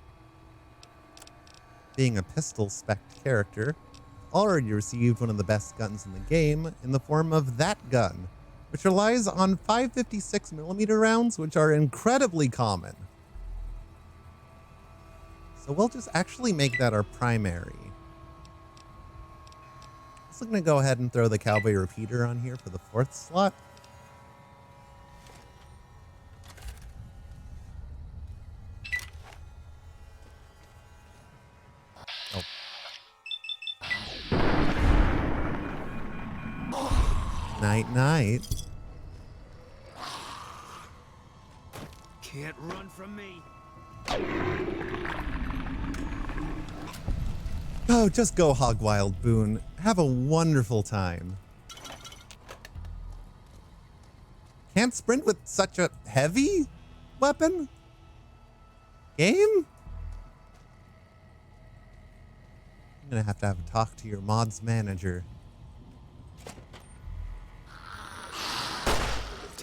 S1: being a pistol spec character, already received one of the best guns in the game in the form of that gun, which relies on 5.56mm rounds, which are incredibly common. So we'll just actually make that our primary. I'm going to go ahead and throw the cowboy repeater on here for the 4th slot. Night, night.
S11: Can't run from me.
S1: Oh, just go hog wild, Boone. Have a wonderful time. Can't sprint with such a heavy weapon? Game? I'm gonna have a talk to your mod's manager.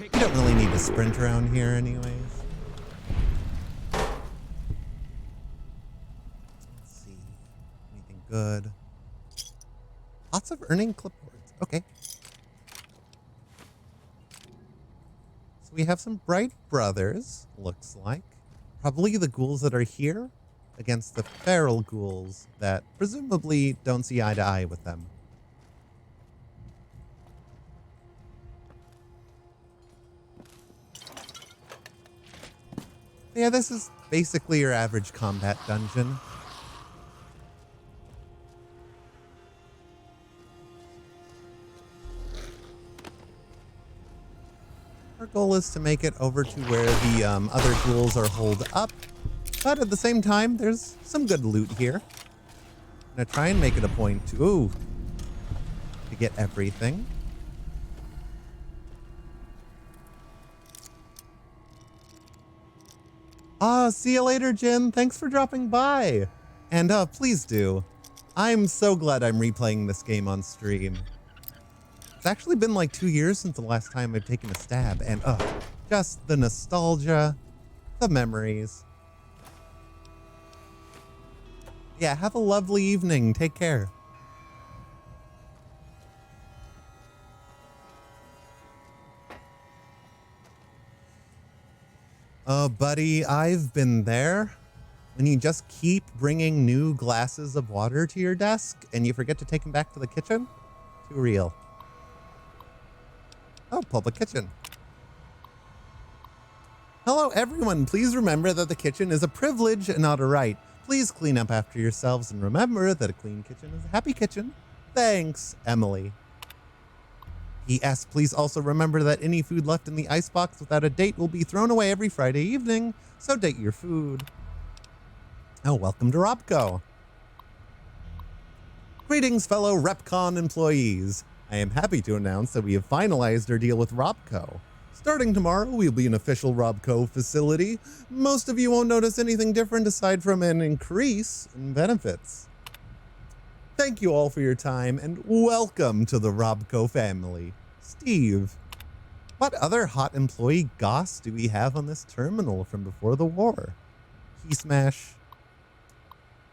S1: You don't really need to sprint around here anyways. Let's see. Anything good? Lots of earning clipboards. Okay. So we have some bright brothers, looks like. Probably the ghouls that are here against the feral ghouls that presumably don't see eye to eye with them. Yeah, this is basically your average combat dungeon. Our goal is to make it over to where the other ghouls are holed up, but at the same time, there's some good loot here. I'm gonna try and make it a point to get everything. See you later, Jim. Thanks for dropping by. And please do. I'm so glad I'm replaying this game on stream. It's actually been like 2 years since the last time I've taken a stab, and just the nostalgia, the memories. Yeah, have a lovely evening. Take care. Oh, buddy, I've been there. When you just keep bringing new glasses of water to your desk and you forget to take them back to the kitchen? Too real. Oh, public kitchen. Hello, everyone. Please remember that the kitchen is a privilege and not a right. Please clean up after yourselves and remember that a clean kitchen is a happy kitchen. Thanks, Emily. P.S. Please also remember that any food left in the icebox without a date will be thrown away every Friday evening, so date your food. Oh, welcome to Robco. Greetings, fellow RepCon employees. I am happy to announce that we have finalized our deal with Robco. Starting tomorrow, we'll be an official Robco facility. Most of you won't notice anything different aside from an increase in benefits. Thank you all for your time and welcome to the Robco family. Steve, what other hot employee goss do we have on this terminal from before the war? Key smash.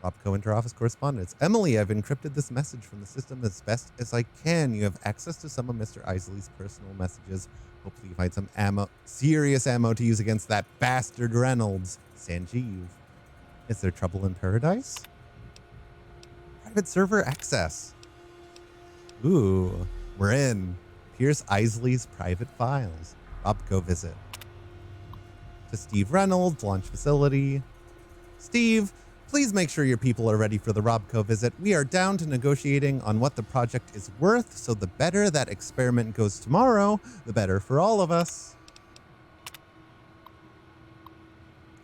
S1: Robco interoffice correspondence. Emily, I've encrypted this message from the system as best as I can. You have access to some of Mr. Isley's personal messages. Hopefully you find some ammo, serious ammo to use against that bastard Reynolds. Sanjeev. Is there trouble in paradise? Private server access. Ooh, we're in. Here's Isley's private files. Robco visit. To Steve Reynolds, launch facility. Steve, please make sure your people are ready for the Robco visit. We are down to negotiating on what the project is worth, so the better that experiment goes tomorrow, the better for all of us.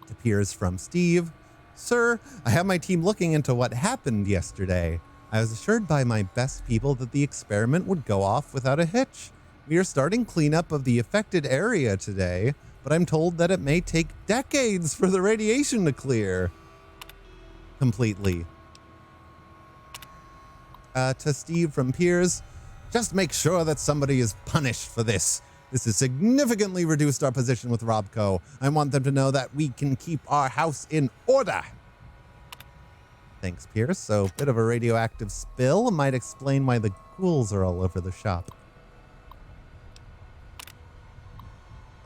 S1: It appears from Steve. Sir, I have my team looking into what happened yesterday. I was assured by my best people that the experiment would go off without a hitch. We are starting cleanup of the affected area today, but I'm told that it may take decades for the radiation to clear. Completely. To Steve from Piers, just make sure that somebody is punished for this. This has significantly reduced our position with Robco. I want them to know that we can keep our house in order. Thanks, Pierce. So, bit of a radioactive spill might explain why the ghouls are all over the shop.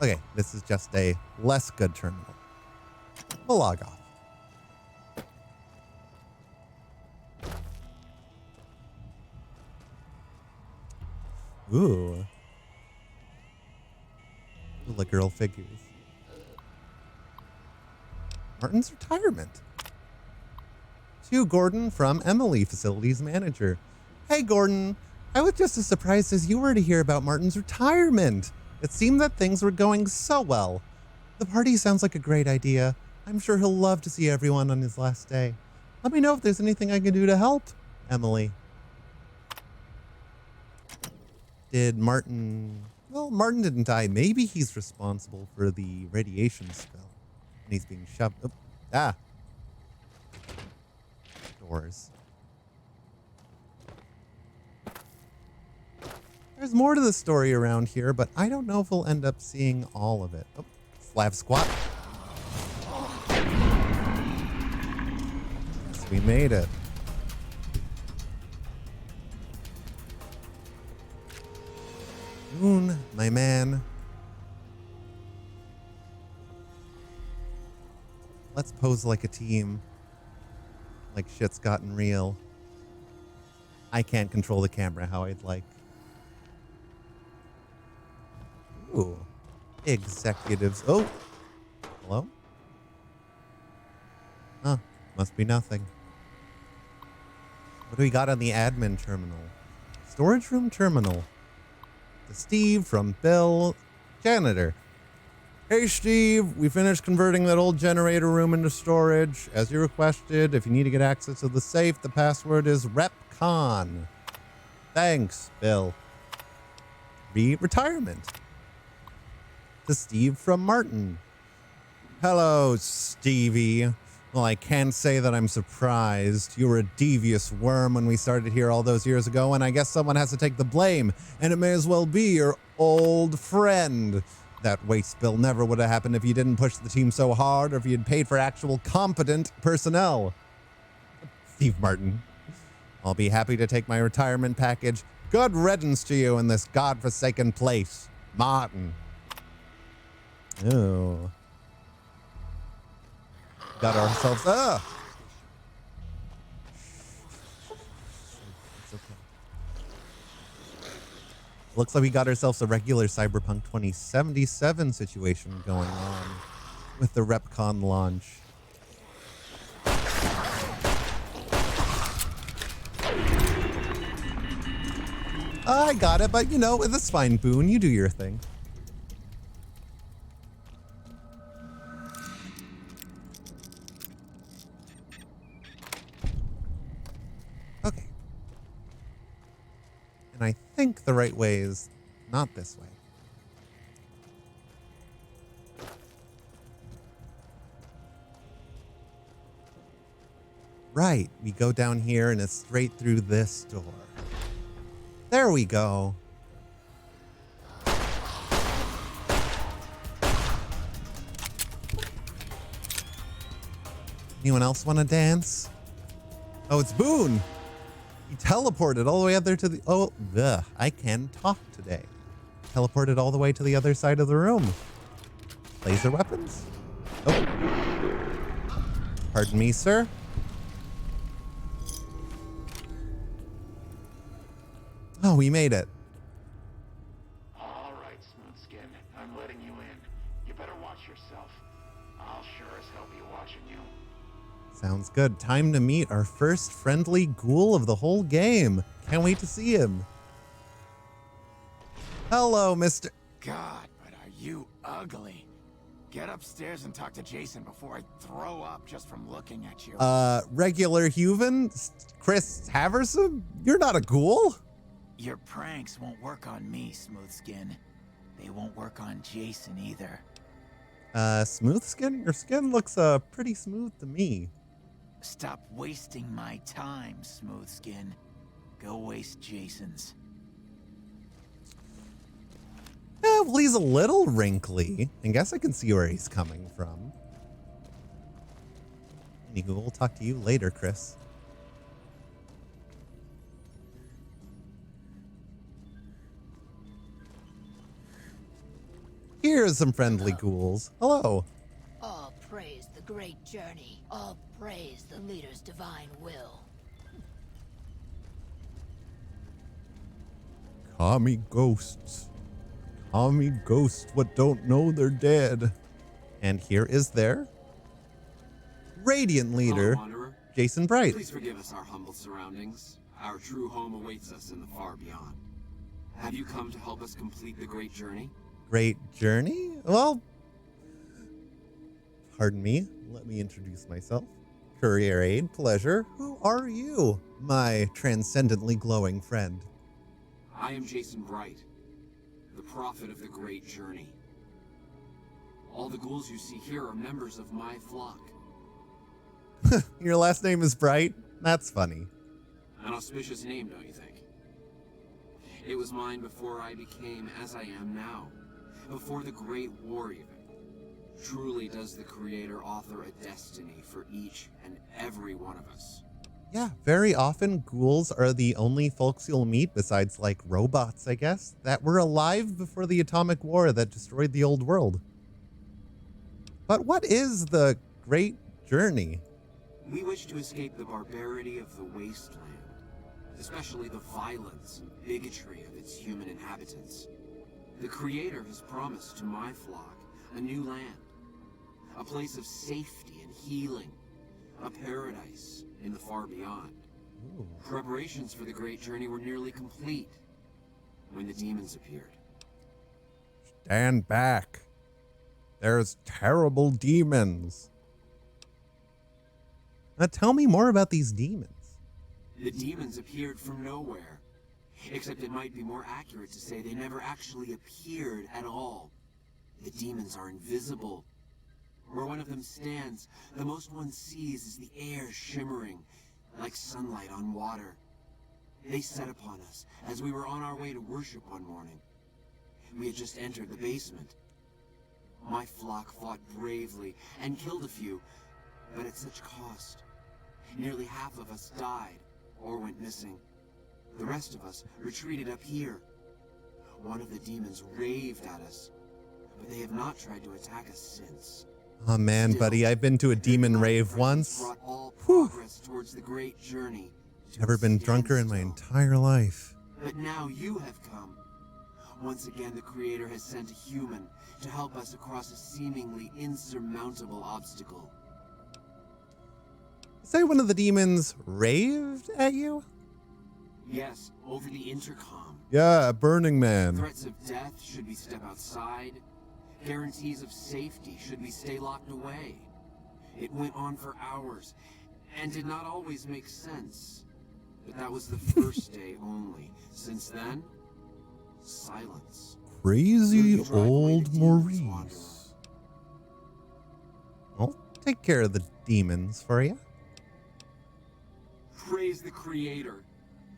S1: Okay, this is just a less good terminal. We'll log off. Ooh. The girl figures. Martin's retirement. To Gordon from Emily, facilities manager. Hey, Gordon. I was just as surprised as you were to hear about Martin's retirement. It seemed that things were going so well. The party sounds like a great idea. I'm sure he'll love to see everyone on his last day. Let me know if there's anything I can do to help. Emily. Did Martin... Well, Martin didn't die. Maybe he's responsible for the radiation spill. And he's being shoved... Oh, ah. Doors. There's more to the story around here, but I don't know if we'll end up seeing all of it. Oh, Slav squat. Yes, we made it. Moon, my man. Let's pose like a team. Like shit's gotten real. I can't control the camera how I'd like. Ooh. Executives. Oh. Hello? Huh. Must be nothing. What do we got on the admin terminal? Storage room terminal. To Steve from Bill. Janitor. Hey Steve, we finished converting that old generator room into storage. As you requested, if you need to get access to the safe, the password is RepCon. Thanks, Bill. Retirement. To Steve from Martin. Hello, Stevie. Well, I can't say that I'm surprised. You were a devious worm when we started here all those years ago, and I guess someone has to take the blame, and it may as well be your old friend. That waste spill never would have happened if you didn't push the team so hard or if you'd paid for actual competent personnel. Steve Martin. I'll be happy to take my retirement package. Good riddance to you in this godforsaken place. Martin. Oh. Got ourselves... It's okay. Looks like we got ourselves a regular Cyberpunk 2077 situation going on with the RepCon launch. I got it, but you know, it's fine, Boone. You do your thing. Okay. And I think the right way is not this way. Right, we go down here and it's straight through this door. There we go. Anyone else want to dance? Oh, it's Boone. He teleported all the way up there to the... Oh, I can talk today. Teleported all the way to the other side of the room. Laser weapons? Oh. Pardon me, sir. Oh, we made it.
S14: All right, Smoothskin. I'm letting you in. You better watch yourself. I'll sure as hell be watching you.
S1: Sounds good. Time to meet our first friendly ghoul of the whole game. Can't wait to see him. Hello, Mr.
S15: God, but are you ugly. Get upstairs and talk to Jason before I throw up just from looking at you.
S1: Regular Huven? Chris Haverson? You're not a ghoul?
S15: Your pranks won't work on me, Smoothskin. They won't work on Jason either.
S1: Smooth skin? Your skin looks, pretty smooth to me.
S15: Stop wasting my time, Smoothskin. Go waste Jason's.
S1: Yeah, well, he's a little wrinkly. I guess I can see where he's coming from. We'll talk to you later, Chris. Here's some friendly ghouls. Hello.
S16: All praise the great journey. All praise the leader's divine will.
S1: Commie ghosts. Commie ghosts what don't know they're dead. And here is their radiant leader, Jason Bright.
S4: Please forgive us our humble surroundings. Our true home awaits us in the far beyond. Have you come to help us complete the great journey?
S1: Great journey? Well, pardon me. Let me introduce myself. Courier aid, pleasure. Who are you, my transcendently glowing friend?
S4: I am Jason Bright, the prophet of the great journey. All the ghouls you see here are members of my flock.
S1: Your last name is Bright? That's funny.
S4: An auspicious name, don't you think? It was mine before I became as I am now. Before the Great War even. Truly does the Creator author a destiny for each and every one of us.
S1: Yeah, very often ghouls are the only folks you'll meet, besides like robots, I guess, that were alive before the atomic war that destroyed the old world. But what is the Great journey?
S4: We wish to escape the barbarity of the wasteland, especially the violence and bigotry of its human inhabitants. The Creator has promised to my flock a new land, a place of safety and healing, a paradise in the far beyond.
S1: Ooh.
S4: Preparations for the great journey were nearly complete when the demons appeared.
S1: Stand back. There's terrible demons. Now tell me more about these demons.
S4: The demons appeared from nowhere, except it might be more accurate to say they never actually appeared at all. The demons are invisible. Where one of them stands, the most one sees is the air shimmering like sunlight on water. They set upon us as we were on our way to worship one morning. We had just entered the basement. My flock fought bravely and killed a few, but at such cost. Nearly half of us died or went missing. The rest of us retreated up here. One of the demons raved at us, but they have not tried to attack us since.
S1: Oh man,
S4: Still,
S1: buddy, I've been to a demon rave once.
S4: brought all progress towards the great journey. to
S1: Never
S4: a
S1: been drunker in my
S4: standstill.
S1: entire life.
S4: But now you have come. Once again, the Creator has sent a human to help us across a seemingly insurmountable obstacle.
S1: Say one of the demons raved at you?
S4: Yes, over the intercom.
S1: Yeah, Burning Man.
S4: Threats of death should we step outside. Guarantees of safety should we stay locked away. It went on for hours and did not always make sense. But that was the first day only. Since then, silence.
S1: Crazy
S4: Will you drive away
S1: old
S4: the demons, Wanderer?
S1: Maurice. I'll take care of the demons for you.
S4: Praise the Creator.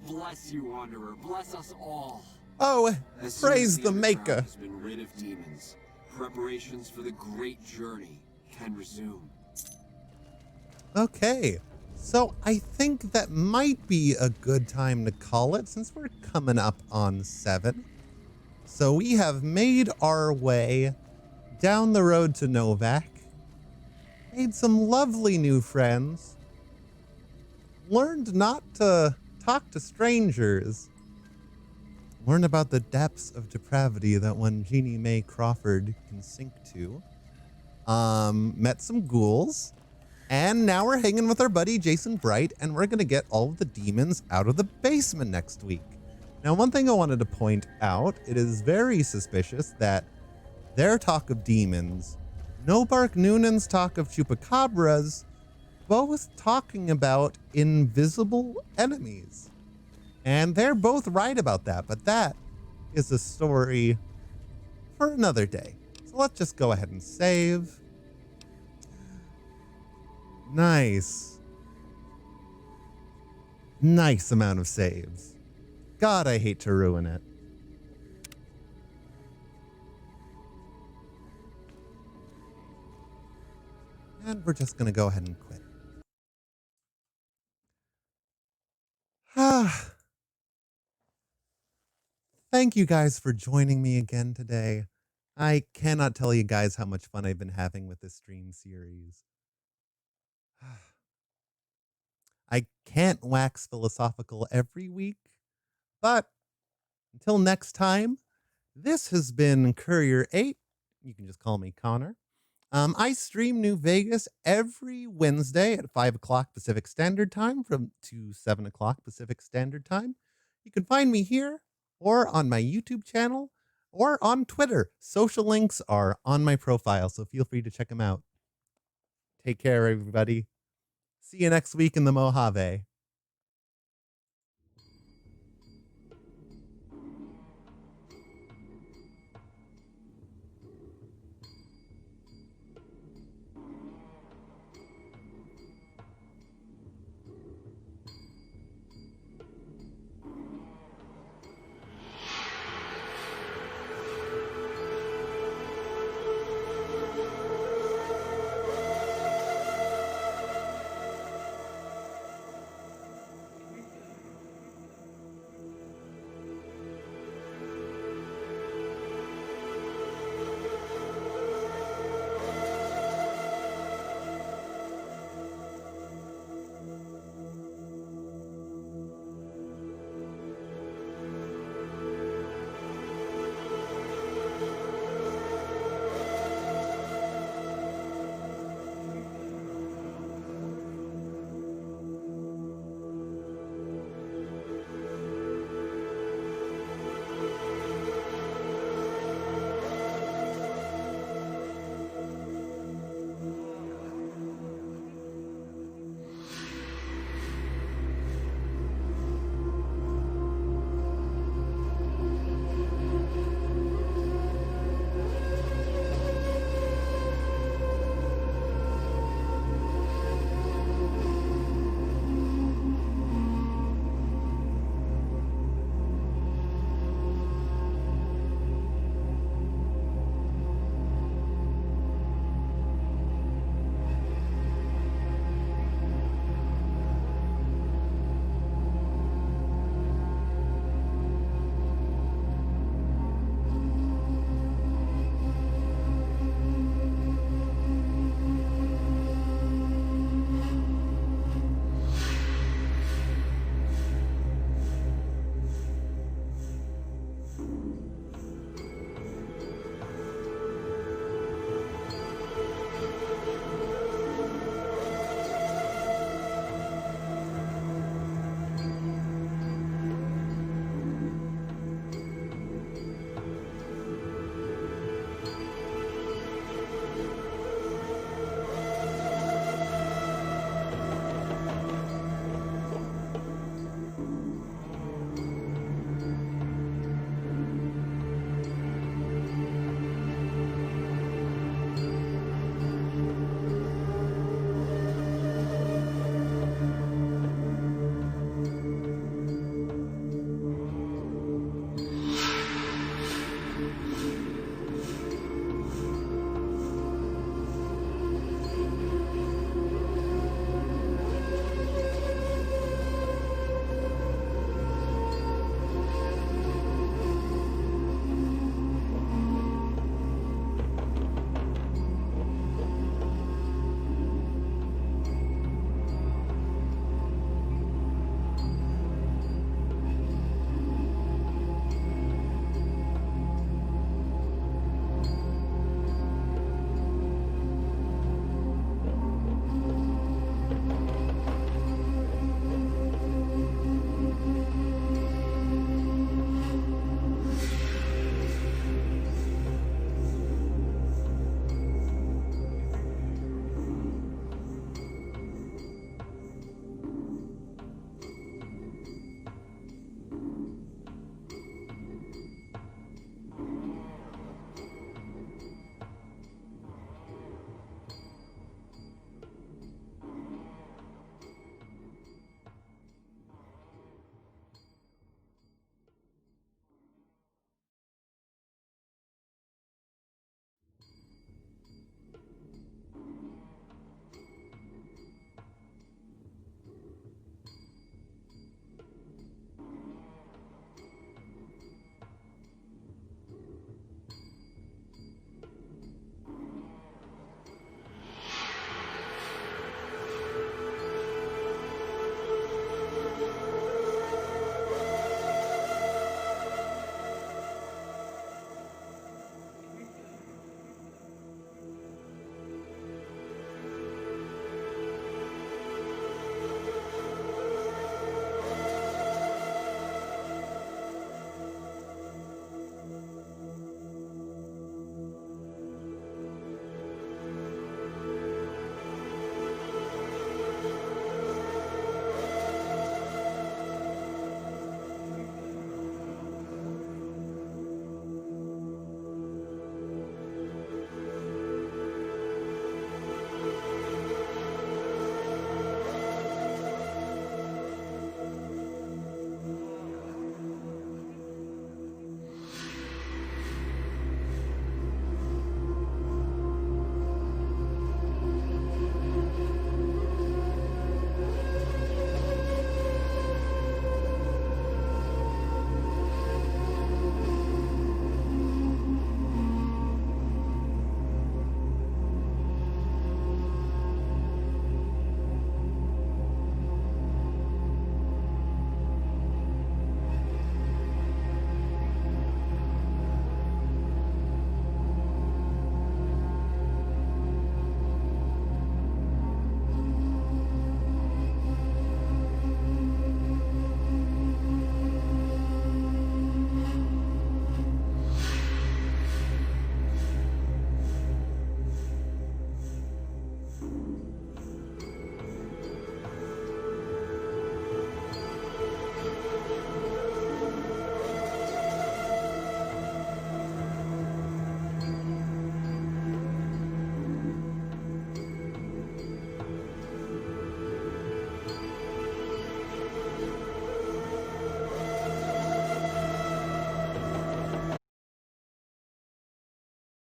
S4: Bless you, Wanderer. Bless us all.
S1: Oh,
S4: As soon
S1: praise
S4: as
S1: the
S4: underground
S1: Maker.
S4: has been rid of demons, preparations for the great journey can resume.
S1: Okay, so I think that might be a good time to call it since we're coming up on 7. So we have made our way down the road to Novak, made some lovely new friends, learned not to talk to strangers, learn about the depths of depravity that one Jeannie Mae Crawford can sink to, met some ghouls, and now we're hanging with our buddy Jason Bright, and we're going to get all of the demons out of the basement next week. Now, one thing I wanted to point out, it is very suspicious that their talk of demons, No Bark Noonan's talk of chupacabras, both talking about invisible enemies. And they're both right about that, but that is a story for another day. So let's just go ahead and save. Nice. Nice amount of saves. God, I hate to ruin it. And we're just going to go ahead and quit. Thank you guys for joining me again today. I cannot tell you guys how much fun I've been having with this stream series. I can't wax philosophical every week, but until next time, this has been Courier 8. You can just call me Connor. I stream New Vegas every Wednesday at 5 o'clock Pacific Standard Time to 7 o'clock Pacific Standard Time. You can find me here or on my YouTube channel or on Twitter. Social links are on my profile, so feel free to check them out. Take care, everybody. See you next week in the Mojave.